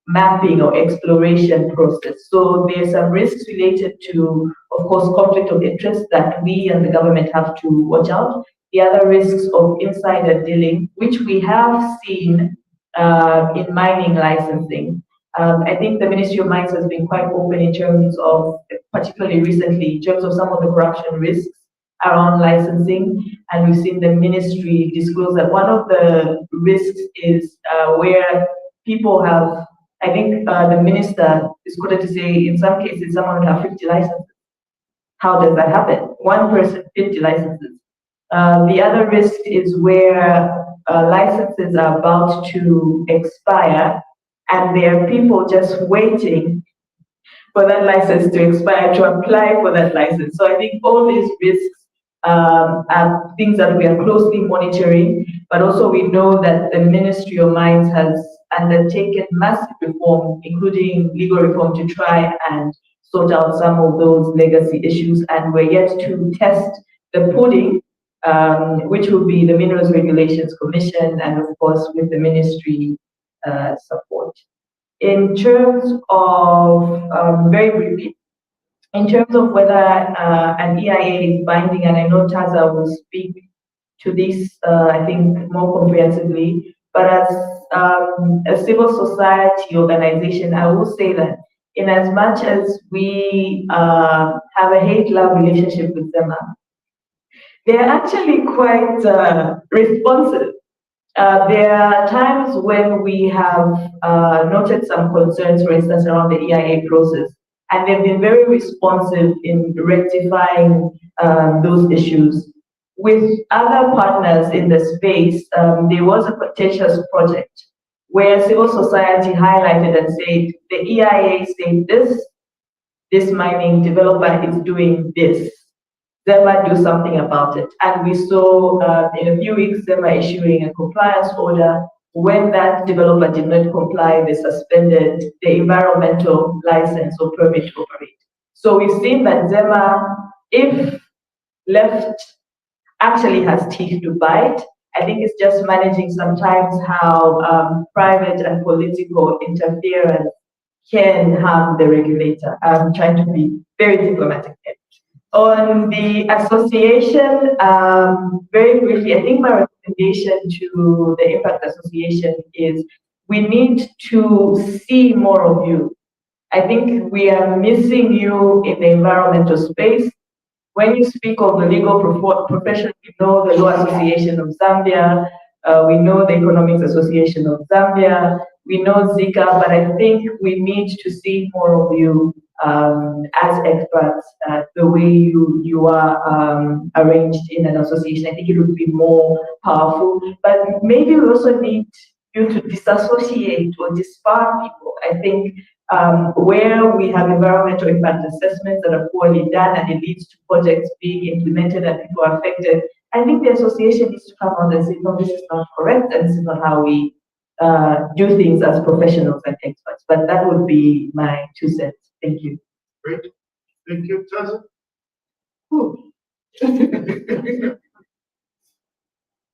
mapping or exploration process. So there's some risks related to, of course, conflict of interest that we and the government have to watch out. The other risks of insider dealing, which we have seen in mining licensing. I think the Ministry of Mines has been quite open in terms of, particularly recently, in terms of some of the corruption risks around licensing. And we've seen the ministry disclose that one of the risks is where people have, I think the minister is quoted to say, in some cases, someone will have 50 licenses. How does that happen? One person, 50 licenses. The other risk is where licenses are about to expire and there are people just waiting for that license to expire to apply for that license. So I think all these risks are things that we are closely monitoring, but also we know that the Ministry of Mines has undertaken massive reform, including legal reform, to try and sort out some of those legacy issues, and we're yet to test the pudding, which will be the Minerals Regulations Commission, and of course with the ministry support. In terms of, very briefly, in terms of whether an EIA is binding, and I know Taza will speak to this, I think, more comprehensively, but as a civil society organization, I will say that in as much as we have a hate-love relationship with ZEMA, they're actually quite responsive. There are times when we have noted some concerns, for instance, around the EIA process, and they've been very responsive in rectifying those issues. With other partners in the space, there was a contentious project where civil society highlighted and said, the EIA said this mining developer is doing this. ZEMA do something about it. And we saw in a few weeks, ZEMA issuing a compliance order. When that developer did not comply, they suspended the environmental license or permit to operate. So we've seen that ZEMA, if left, actually has teeth to bite. I think it's just managing sometimes how private and political interference can harm the regulator. I'm trying to be very diplomatic here. On the association, very briefly, I think my recommendation to the Impact Association is we need to see more of you. I think we are missing you in the environmental space. When you speak of the legal profession, we know the Law Association of Zambia, we know the Economics Association of Zambia, we know ZECA, but I think we need to see more of you as experts, the way you are arranged in an association. I think it would be more powerful, but maybe we also need you to disassociate or disbar people. I think where we have environmental impact assessments that are poorly done and it leads to projects being implemented and people are affected, I think the association needs to come out and say, no, this is not correct and this is not how we do things as professionals and experts. But that would be my 2 cents. Thank you. Great. Thank you, Taza.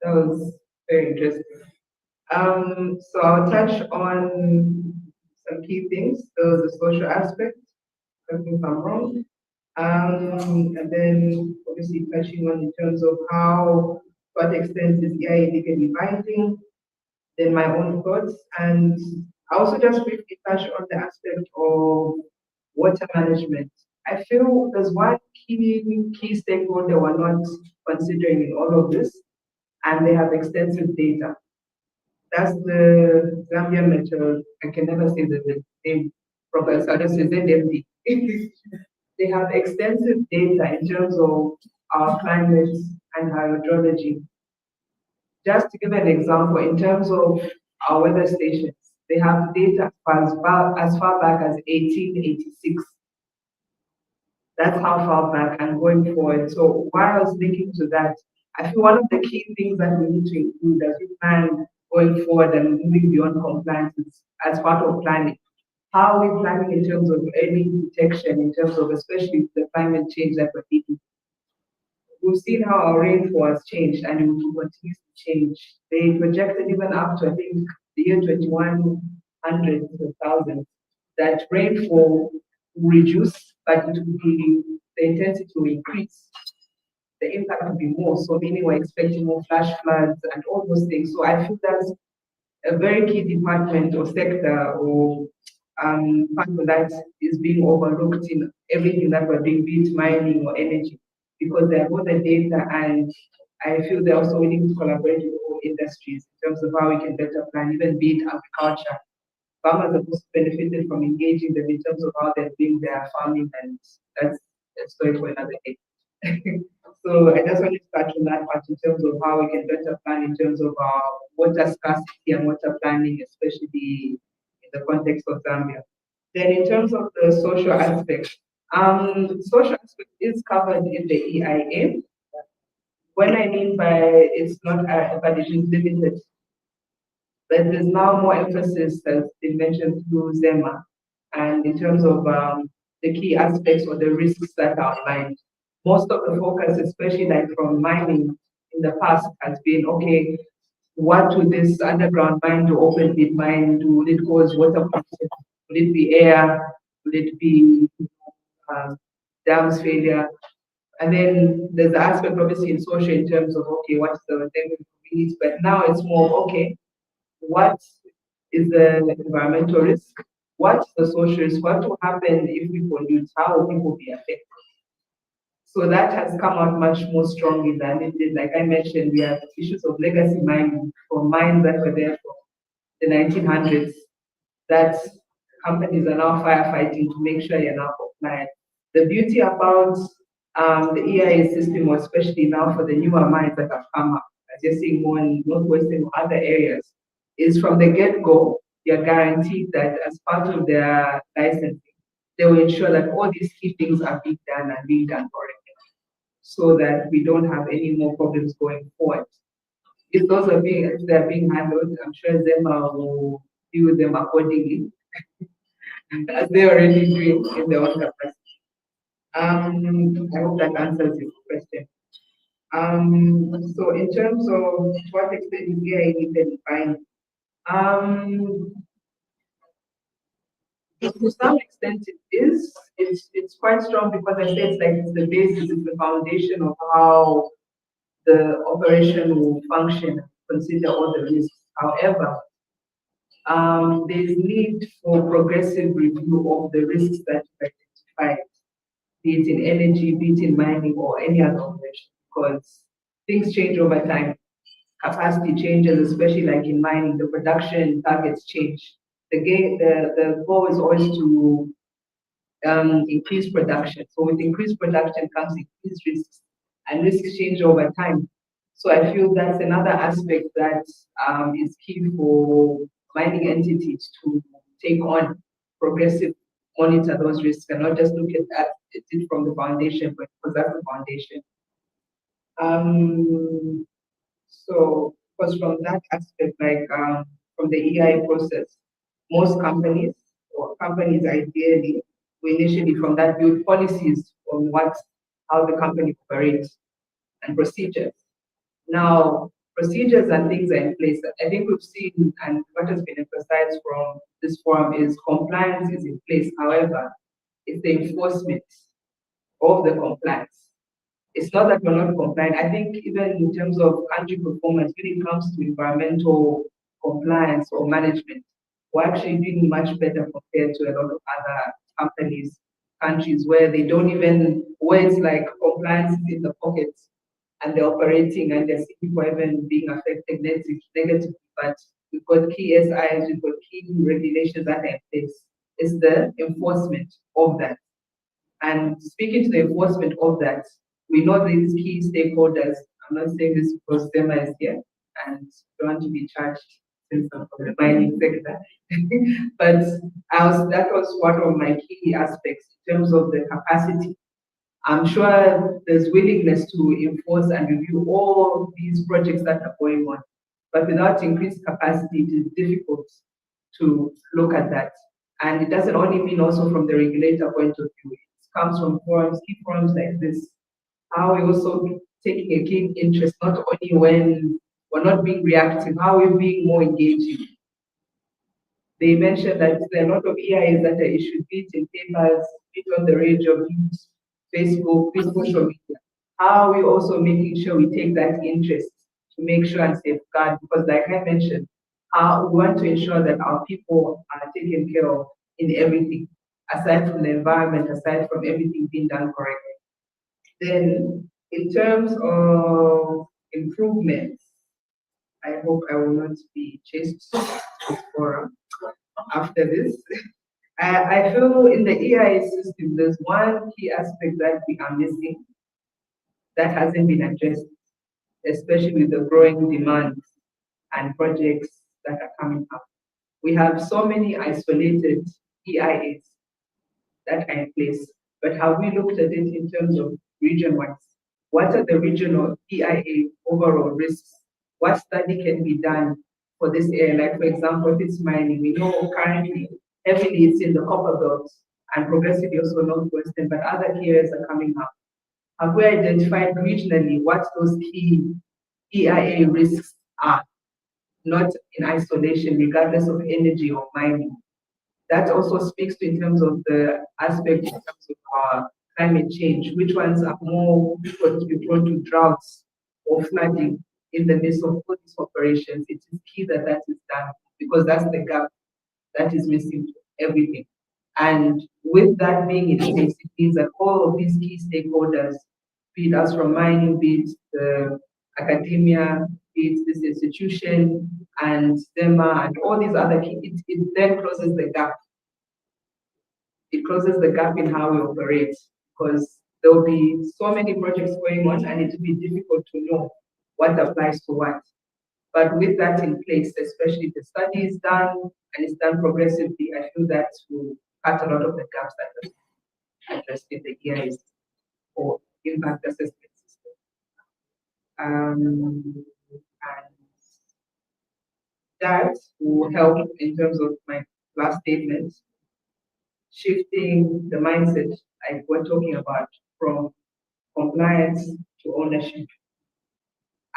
That was very interesting. So I'll touch on some key things. So the social aspect, correct me if I'm wrong. And then obviously touching on in terms of how, what extent is EIA legally binding, then my own thoughts. And I also just briefly touch on the aspect of water management. I feel there's one key stakeholder we're not considering in all of this, and they have extensive data. That's the Zambia Metro. I can never say the name properly, so I just say ZMD. They have extensive data in terms of our climate and hydrology. Just to give an example, in terms of our weather stations, they have data as far back as 1886. That's how far back and going forward. So while I was thinking to that, I feel one of the key things that we need to include as we plan going forward and moving beyond compliance is as part of planning. How are we planning in terms of early detection, in terms of especially the climate change that we're seeing? We've seen how our rainfall has changed and it will continue to change. They projected even up to, I think, the year 2100 to 1000, that rainfall will reduce, but it will be, the intensity will increase. The impact will be more. So meaning we're expecting more flash floods and all those things. So I feel that's a very key department or sector or factor that is being overlooked in everything that we're doing, be it mining or energy, because they have all the data, and I feel they're also willing to collaborate with all industries in terms of how we can better plan, even be it agriculture. Farmers have also benefited from engaging them in terms of how they're doing their farming, and that's a story for another day. So I just wanted to touch on that part in terms of how we can better plan in terms of our water scarcity and water planning, especially in the context of Zambia. Then in terms of the social aspect, social aspect is covered in the EIA. What I mean by it's not, but it is limited. But there's now more emphasis, as been mentioned through ZEMA, and in terms of the key aspects or the risks that are outlined. Most of the focus, especially like from mining in the past, has been okay, what would this underground mine do, open pit mine do? Will it cause water pollution? Will it be air? Will it be dams failure? And then there's the aspect obviously in social in terms of okay, what's the thing we need? But now it's more okay, what is the environmental risk? What's the social risk? What will happen if we pollute? How will people be affected? So that has come out much more strongly than it did. Like I mentioned, we have issues of legacy mining from mines that were there from the 1900s that companies are now firefighting to make sure you're now compliant. The beauty about the EIA system, especially now for the newer mines that have come up, as you're seeing more in Northwestern or other areas, is from the get-go, you're guaranteed that as part of their licensing, they will ensure that all these key things are being done and being done correctly, so that we don't have any more problems going forward. If those are being, if they're being handled, I'm sure ZEMA will deal with them accordingly, as they already doing in their own capacity. I hope that answers your question. So in terms of to what extent is EIA needed in mining, to some extent it is. It's quite strong because I say it's like it's the basis, it's the foundation of how the operation will function, consider all the risks. However, there's need for progressive review of the risks that you identified, be it in energy, be it in mining, or any other operation, because things change over time. Capacity changes, especially like in mining, the production targets change. The goal is always to increase production. So with increased production comes increased risks, and risks change over time. So I feel that's another aspect that is key for mining entities to take on, progressive monitor those risks and not just look at it from the foundation, but because that's the foundation. So, because from that aspect, like from the EI process, most companies or companies ideally will initially from that build policies on how the company operates and procedures. Now, procedures and things are in place. I think we've seen, and what has been emphasized from this forum is compliance is in place. However, it's the enforcement of the compliance. It's not that we're not compliant. I think even in terms of country performance, when it comes to environmental compliance or management, we're actually doing much better compared to a lot of other countries where they don't even, where it's like compliance is in the pockets and they're operating and they're seeing people even being affected negatively. But we've got key ESIAs, we've got key regulations that are in place. It's the enforcement of that. And speaking to the enforcement of that, we know these key stakeholders. I'm not saying this because ZEMA is here and don't want to be charged since I'm from the mining sector. But that was one of my key aspects in terms of the capacity. I'm sure there's willingness to enforce and review all these projects that are going on. But without increased capacity, it is difficult to look at that. And it doesn't only mean also from the regulator point of view. It comes from forums, key forums like this. How we also taking a keen interest, not only when we're not being reactive, how we're being more engaging. They mentioned that there are a lot of EIAs that are issued, be it in papers, be it on the radio, news, Facebook, be it social media. How are we also making sure we take that interest to make sure and safeguard? Because like I mentioned, we want to ensure that our people are taken care of in everything, aside from the environment, aside from everything being done correctly. Then, in terms of improvements, I hope I will not be chased this forum after this. I feel in the EIA system, there's one key aspect that we are missing that hasn't been addressed, especially with the growing demands and projects that are coming up. We have so many isolated EIAs that are in place, but have we looked at it in terms of region-wise? What are the regional EIA overall risks? What study can be done for this area? Like, for example, if it's mining, we know currently heavily it's in the copper belt and progressively also northwestern, but other areas are coming up. Have we identified regionally what those key EIA risks are, not in isolation, regardless of energy or mining? That also speaks to in terms of the aspect in terms of our climate change, which ones are more to be prone to droughts or flooding in the midst of all these operations. It is key that that is done, because that's the gap that is missing to everything. And with that being in place, it means that all of these key stakeholders, be it us from mining, be it the academia, be it this institution, and ZEMA, and all these other key, it then closes the gap. It closes the gap in how we operate, because there will be so many projects going on, and it will be difficult to know what applies to what. But with that in place, especially if the study is done and it's done progressively, I feel that will cut a lot of the gaps that are addressed in the EIS or impact assessment system. And that will help in terms of my last statement, shifting the mindset like we're talking about from compliance to ownership.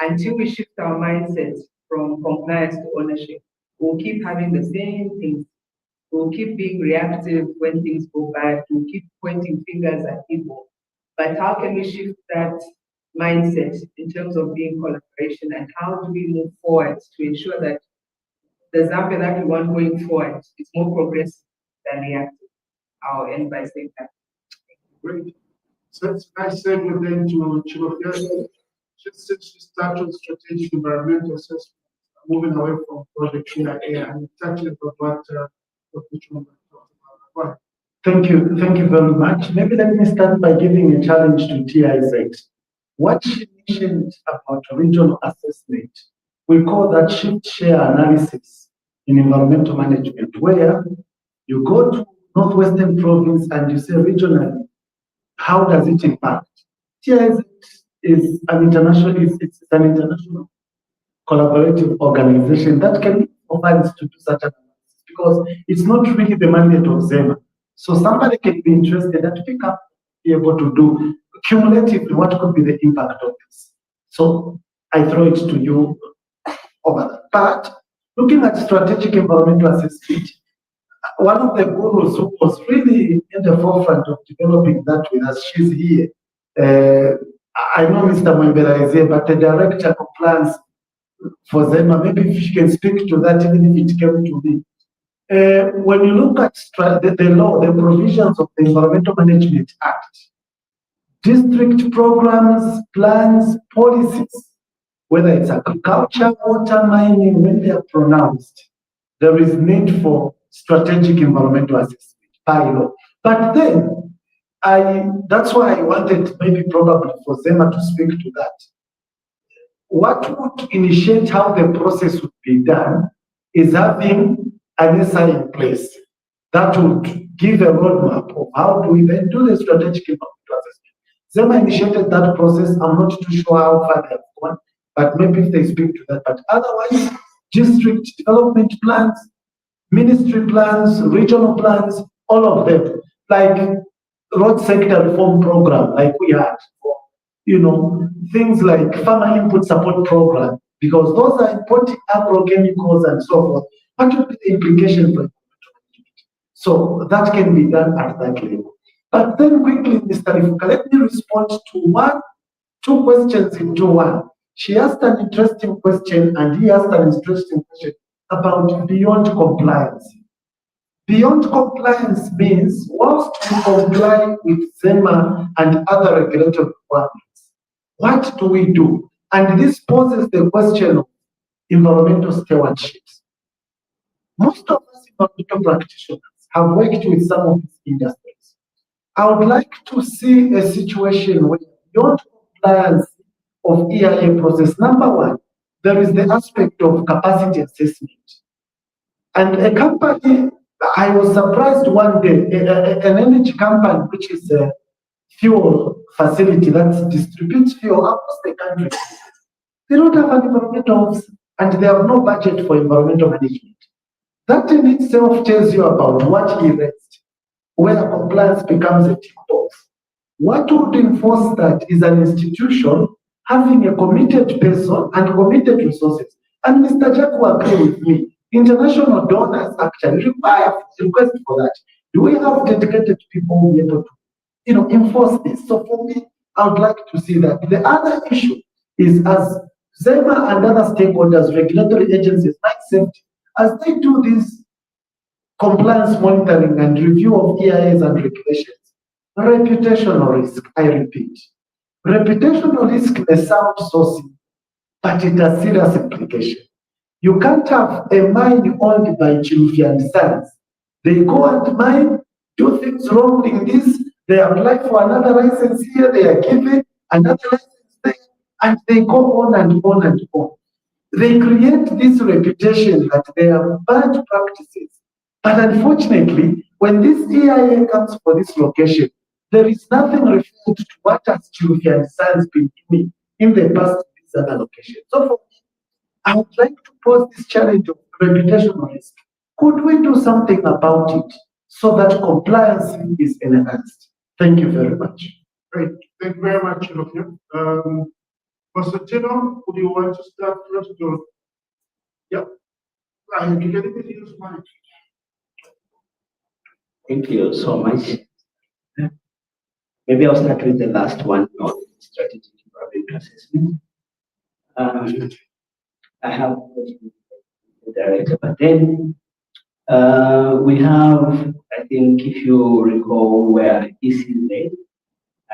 Until we shift our mindset from compliance to ownership, we'll keep having the same things. We'll keep being reactive when things go bad. We'll keep pointing fingers at people. But how can we shift that mindset in terms of being collaboration, and how do we move forward to ensure that the Zambia that we want going forward is more progressive than reactive? I'll end by saying that. Great. So it's a nice segue then to Chibofia. Just since you started strategic environmental assessment, moving away from project EIA and touching about what Chibofia talked about. Thank you very much. Maybe let me start by giving a challenge to TIZ. What she mentioned about regional assessment, we call that shift share analysis in environmental management, where you go to Northwestern Province and you say regionally, how does it impact? TIZ is an international, it's an international collaborative organization that can offer to do such analysis, because it's not really the mandate of ZEMA. So somebody can be interested and pick up, be able to do cumulatively what could be the impact of this. So I throw it to you over that. But looking at strategic environmental assessment, one of the gurus who was really in the forefront of developing that with us, she's here. I know Mr. Mwembela is here, but the director of plans for ZEMA, maybe if she can speak to that, even if it came to me. When you look at the law, the provisions of the Environmental Management Act, district programs, plans, policies, whether it's agriculture, water, mining, when they are pronounced, there is need for strategic environmental assessment by law. But then, that's why I wanted maybe probably for ZEMA to speak to that. What would initiate how the process would be done is having an SI in place that would give a roadmap of how do we then do the strategic environmental assessment. ZEMA initiated that process. I'm not too sure how far they have gone, but maybe if they speak to that. But otherwise, district development plans, ministry plans, regional plans, all of them, like road sector reform program, like we had, things like farmer input support program, because those are importing agrochemicals and so forth. What would be the implication for it? So that can be done at that level. But then quickly, Mr. Ifuka, let me respond to two questions into one. She asked an interesting question and he asked an interesting question about beyond compliance. Beyond compliance means whilst we comply with ZEMA and other regulatory requirements, what do we do? And this poses the question of environmental stewardship. Most of us environmental practitioners have worked with some of these industries. I would like to see a situation where beyond compliance of EIA process, number one, there is the aspect of capacity assessment. And a company, I was surprised one day, an energy company, which is a fuel facility that distributes fuel across the country, they don't have an environmental officer and they have no budget for environmental management. That in itself tells you about what erased, where compliance becomes a tick box. What would enforce that is an institution having a committed person and committed resources. And Mr. Jack will agree with me. International donors actually request for that. Do we have dedicated people who will be able to, enforce this? So for me, I would like to see that. The other issue is as ZEMA and other stakeholders, regulatory agencies like safety, as they do this compliance monitoring and review of EIAs and regulations, reputational risk, I repeat. Reputational risk may sound so simple, but it has serious implications. You can't have a mine owned by Chilufi and Sons. They go and mine, do things wrong in this, they apply for another license here, they are given another license there, and they go on and on and on. They create this reputation that they are bad practices. But unfortunately, when this EIA comes for this location, there is nothing referred to what has Chilufi and Sons been doing in the past in this other location. So for me, I would like to pose this challenge of reputational risk. Could we do something about it so that compliance is enhanced? Thank you very much. Great. Thank you very much, all of you. Mr. Tino, would you want to start first? Yep. You can even use mine. Thank you so much. Maybe I'll start with the last one on strategic environmental assessment. I have the director, but then we have, I think, if you recall, where ECA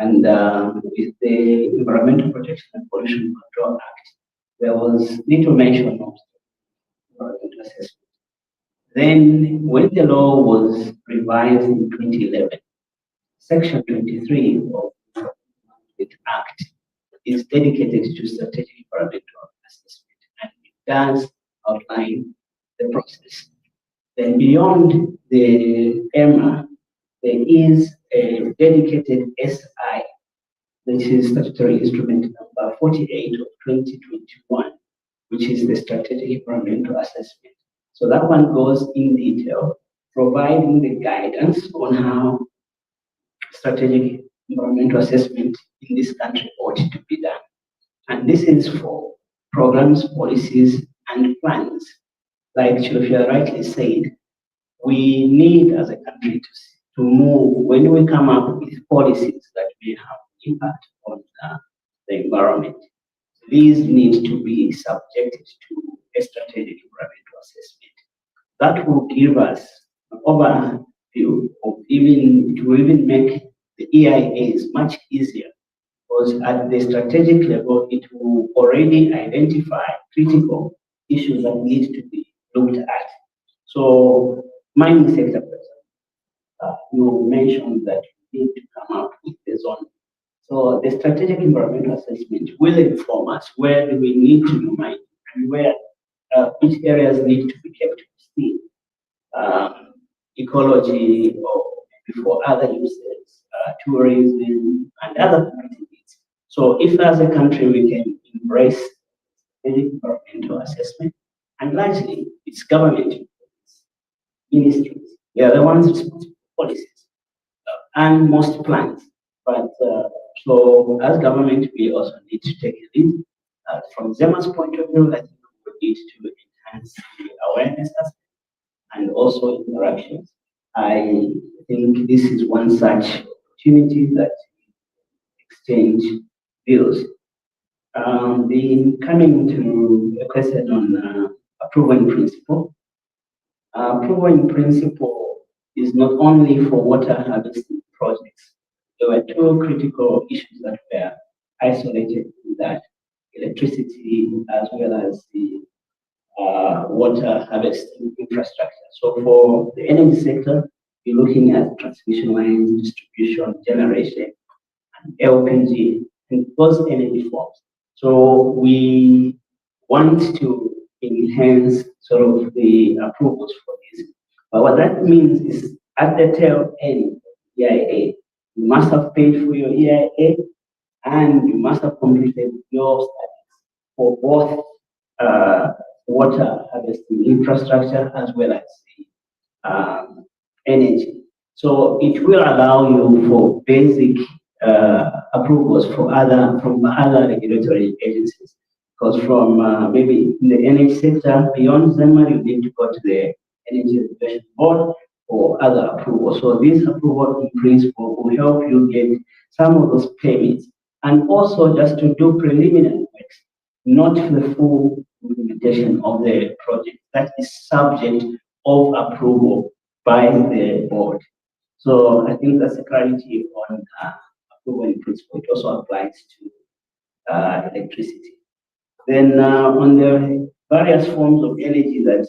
and with the Environmental Protection and Pollution Control Act, there was little mention of environmental assessment. Then, when the law was revised in 2011, Section 23 of the Act is dedicated to strategic environmental assessment, and it does outline the process. Then beyond the EMA, there is a dedicated SI, which is statutory instrument number 48 of 2021, which is the strategic environmental assessment. So that one goes in detail, providing the guidance on how strategic environmental assessment in this country ought to be done. And this is for programs, policies, and plans. Like Chilufia rightly said, we need as a country to move when we come up with policies that may have impact on the environment. These need to be subjected to a strategic environmental assessment. That will give us an overview of even make the EIAs much easier, because at the strategic level, it will already identify critical issues that need to be looked at. So, mining sector, for example, you mentioned that you need to come up with the zone. So, the strategic environmental assessment will inform us where do we need to do mining and where which areas need to be kept pristine. Ecology or maybe for other uses, tourism and other activities. So if as a country we can embrace environmental assessment, and largely it's government ministries, they are the ones responsible for policies and most plans. But so as government, we also need to take a lead. From ZEMA's point of view, I think we need to enhance the awareness and also interactions. I think this is one such opportunity that exchange views. Coming to a question on approval in principle. Approval in principle is not only for water harvesting projects. There were two critical issues that were isolated in that: electricity as well as the water harvesting infrastructure. So for the energy sector, we're looking at transmission lines, distribution, generation, and LPG, and those energy forms. So we want to enhance sort of the approvals for this. But what that means is at the tail end, EIA, you must have paid for your EIA and you must have completed your studies for both water harvesting infrastructure as well as energy. So it will allow you for basic approvals from other regulatory agencies. Because from maybe in the energy sector, beyond ZEMA, you need to go to the Energy Regulation Board or other approvals. So this approval in principle will help you get some of those permits and also just to do preliminary works, not the full implementation of the project. That is subject of approval by the board. So I think that's a clarity on approval in principle. It also applies to electricity. Then on the various forms of energy that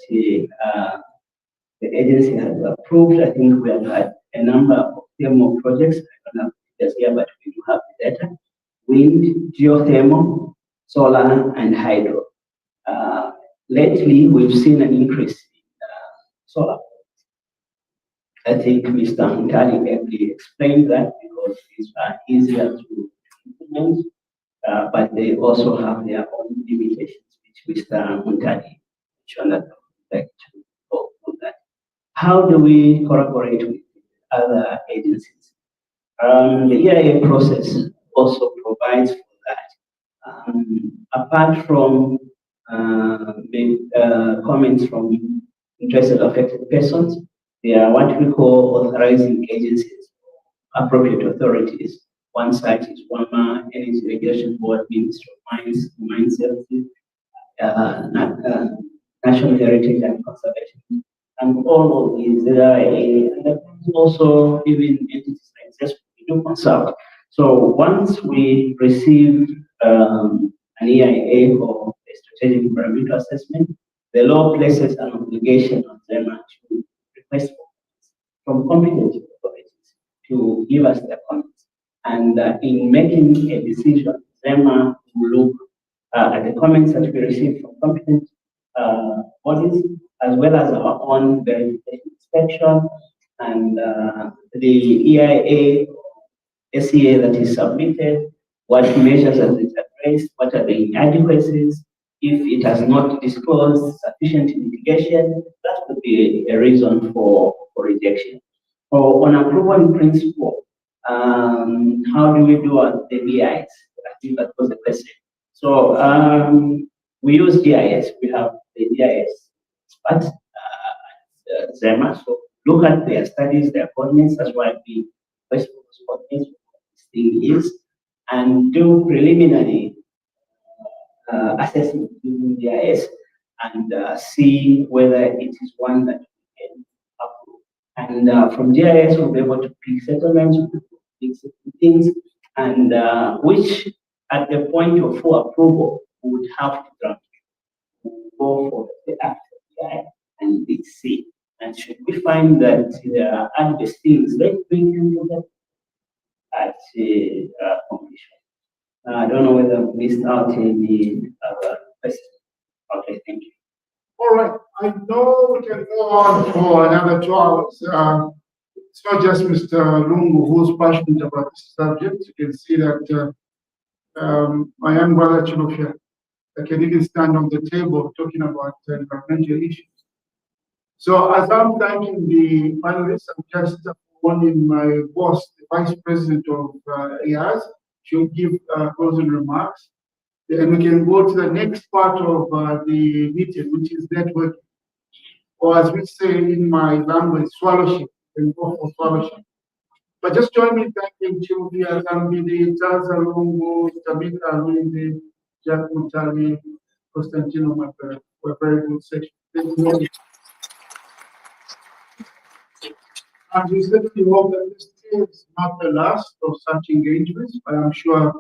the agency has approved, I think we have had a number of thermal projects. I don't have this here, but we do have the data: wind, geothermal, solar, and hydro. Lately, we've seen an increase in solar. I think Mr. Muntali ably explained that because these are easier to implement, but they also have their own limitations, which Mr. Muntali mentioned that I would like to go on that. How do we collaborate with other agencies? The EIA process also provides for that. Apart from the comments from interested affected persons, there are what we call authorizing agencies, appropriate authorities. One such is WAMA, Energy Regulation Board, Ministry of Mines, Mine Safety, National Heritage and Conservation, and all of these. And also even entities like ZESCO, we do consult. So once we receive an EIA or a strategic environmental assessment, the law places an obligation on them to request from competent authorities to give us their comments. And in making a decision, ZEMA will look at the comments that we receive from competent bodies, as well as our own verification inspection and the EIA ESIA that is submitted, what measures has it addressed, what are the inadequacies, if it has not disclosed sufficient mitigation, that could be a reason for rejection. So on approval in principle, how do we do the BIs? I think that was the question. So we use GIS. We have the GIS experts, ZEMA. So look at their studies, their coordinates. That's why we request for those coordinates, what this thing is, and do preliminary assessment using GIS and see whether it is one that we can approve. And from GIS, we'll be able to pick settlements, pick certain things, and which at the point of full approval, we would have to go for the actual GIS and see. And should we find that there are adverse things, let's bring them to that at completion. I don't know whether I missed out any other questions. Okay, thank you. All right, I know we can go on for another 2 hours. It's not just Mr. Lungu who's passionate about this subject. You can see that my young brother Chilufya, I can even stand on the table talking about environmental issues. So as I'm thanking the panelists, I'm just warning my boss, the Vice President of IAAZ, she'll give closing remarks. Then we can go to the next part of the meeting, which is networking. Or as we say in my language, swallowship. We can go for swallowship. But just join me thanking Chilufya, Zambidi, Charles Alungu, Tamika Alungu, Jack Mutali, Constantino Mapera. for a very good session. Thank you very much. And we certainly hope that this is not the last of such engagements, but I'm sure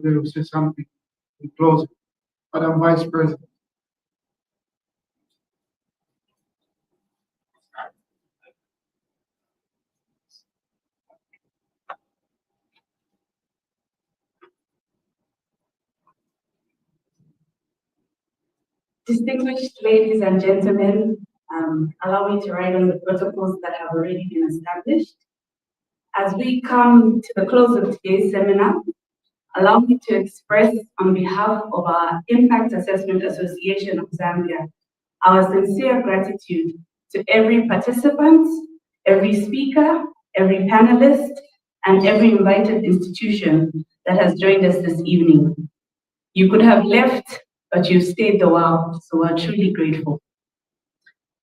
they will say something in closing. Madam Vice President. Distinguished ladies and gentlemen, allow me to write on the protocols that have already been established. As we come to the close of today's seminar, allow me to express on behalf of our Impact Assessment Association of Zambia, our sincere gratitude to every participant, every speaker, every panelist, and every invited institution that has joined us this evening. You could have left, but you stayed a while, so we're truly grateful.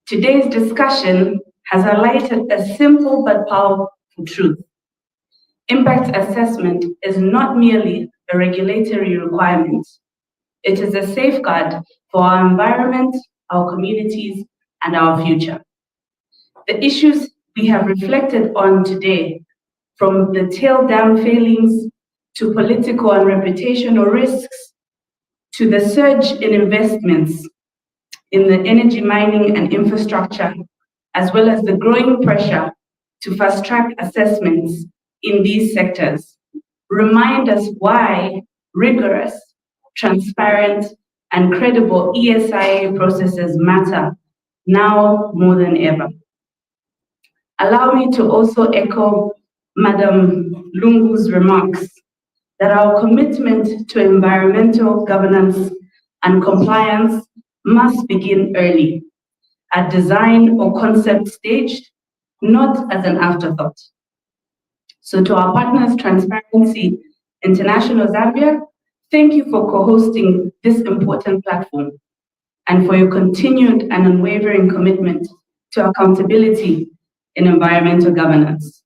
Today's discussion has highlighted a simple but powerful truth. Impact assessment is not merely a regulatory requirement. It is a safeguard for our environment, our communities, and our future. The issues we have reflected on today, from the tail dam failings to political and reputational risks, to the surge in investments in the energy mining and infrastructure, as well as the growing pressure to fast-track assessments in these sectors, remind us why rigorous, transparent, and credible ESIA processes matter now more than ever. Allow me to also echo Madam Lungu's remarks that our commitment to environmental governance and compliance must begin early, at design or concept stage, not as an afterthought. So to our partners, Transparency International Zambia, thank you for co-hosting this important platform and for your continued and unwavering commitment to accountability in environmental governance.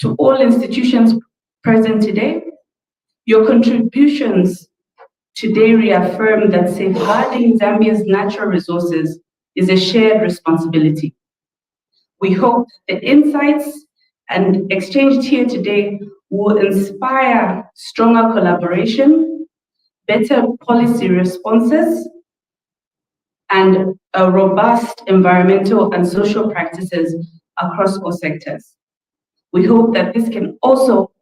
To all institutions present today, your contributions today reaffirm that safeguarding Zambia's natural resources is a shared responsibility. We hope the insights and exchanged here today will inspire stronger collaboration, better policy responses, and a robust environmental and social practices across all sectors. We hope that this can also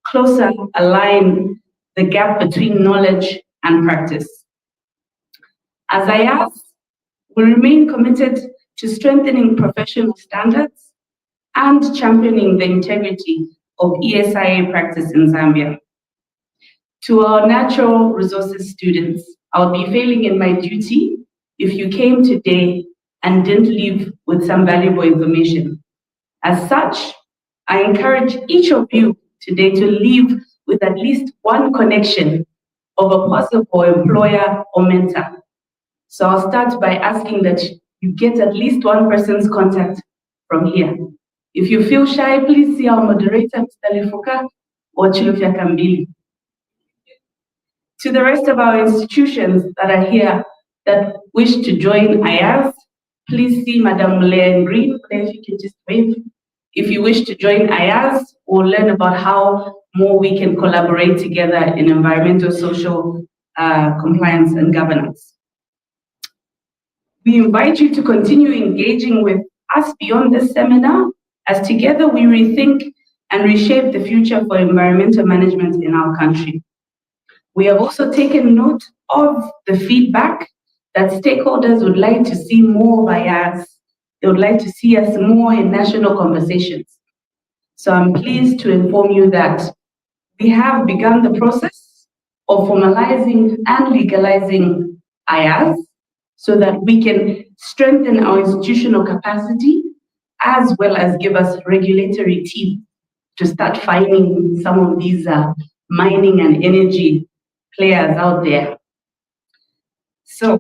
closer align the gap between knowledge and practice. As IAAZ, we remain committed to strengthening professional standards and championing the integrity of ESIA practice in Zambia. To our natural resources students, I would be failing in my duty if you came today and didn't leave with some valuable information. As such, I encourage each of you today to leave with at least one connection of a possible employer or mentor. So I'll start by asking that you get at least one person's contact from here. If you feel shy, please see our moderator, Mr. Lefuka or Chilufya Kambili. To the rest of our institutions that are here that wish to join IAAZ, please see Madam Leanne Green, if you can just wave. If you wish to join IAAZ or learn about how more we can collaborate together in environmental, social compliance and governance. We invite you to continue engaging with us beyond this seminar, as together we rethink and reshape the future for environmental management in our country. We have also taken note of the feedback that stakeholders would like to see more by us. They would like to see us more in national conversations. So I'm pleased to inform you that we have begun the process of formalizing and legalizing IAAZ so that we can strengthen our institutional capacity as well as give us regulatory teeth to start fighting some of these mining and energy players out there. So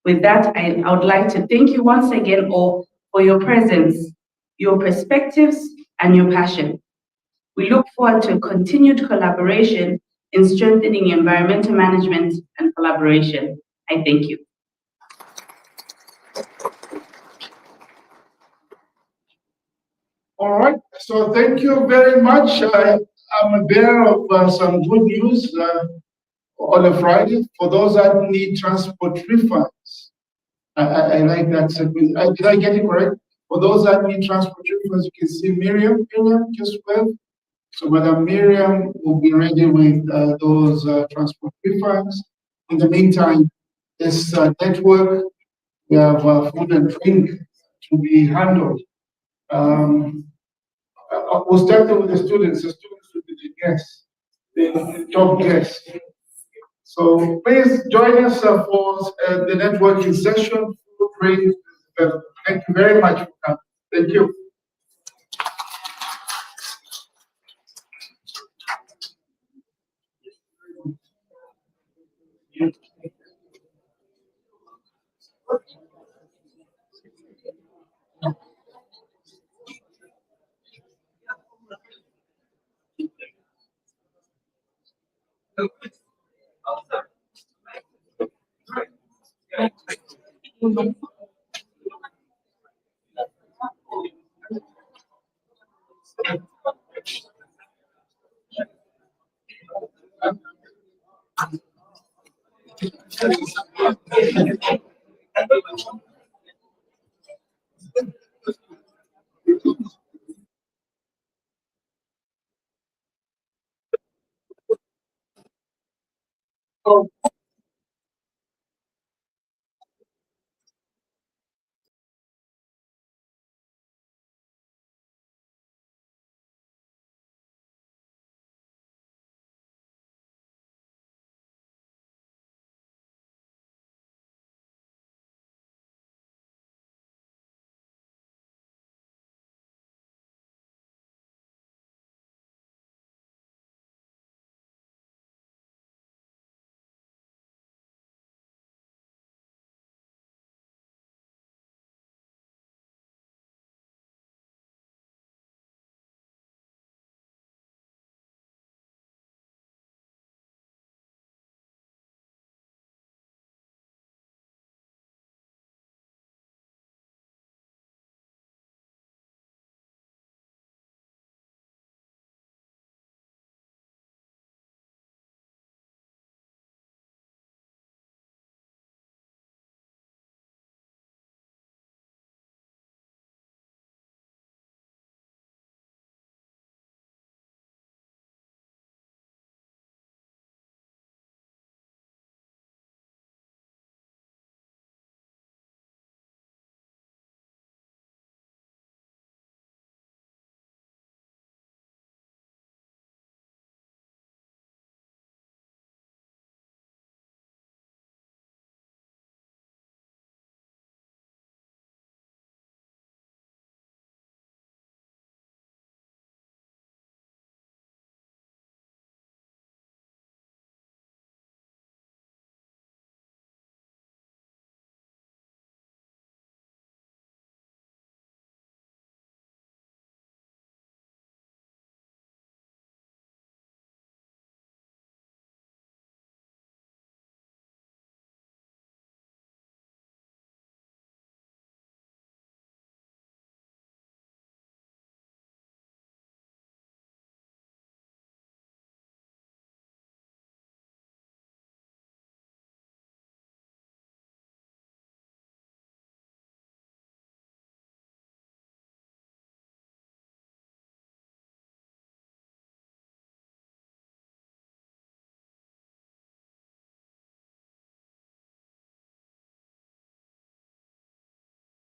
with that, I would like to thank you once again all for your presence, your perspectives, and your passion. We look forward to continued collaboration in strengthening environmental management and collaboration. I thank you. All right, so thank you very much. I'm a bearer of some good news on a Friday for those that need transport refunds. I like that segment. Did I get it correct? For those that need transport refunds, you can see Miriam just wave. So Madam Miriam will be ready with those transport refunds. In the meantime, this network, we have food and drink to be handled. We'll start with the students. The students will be the guests, the top guests. So please join us for the networking session. Thank you very much for coming. Thank you.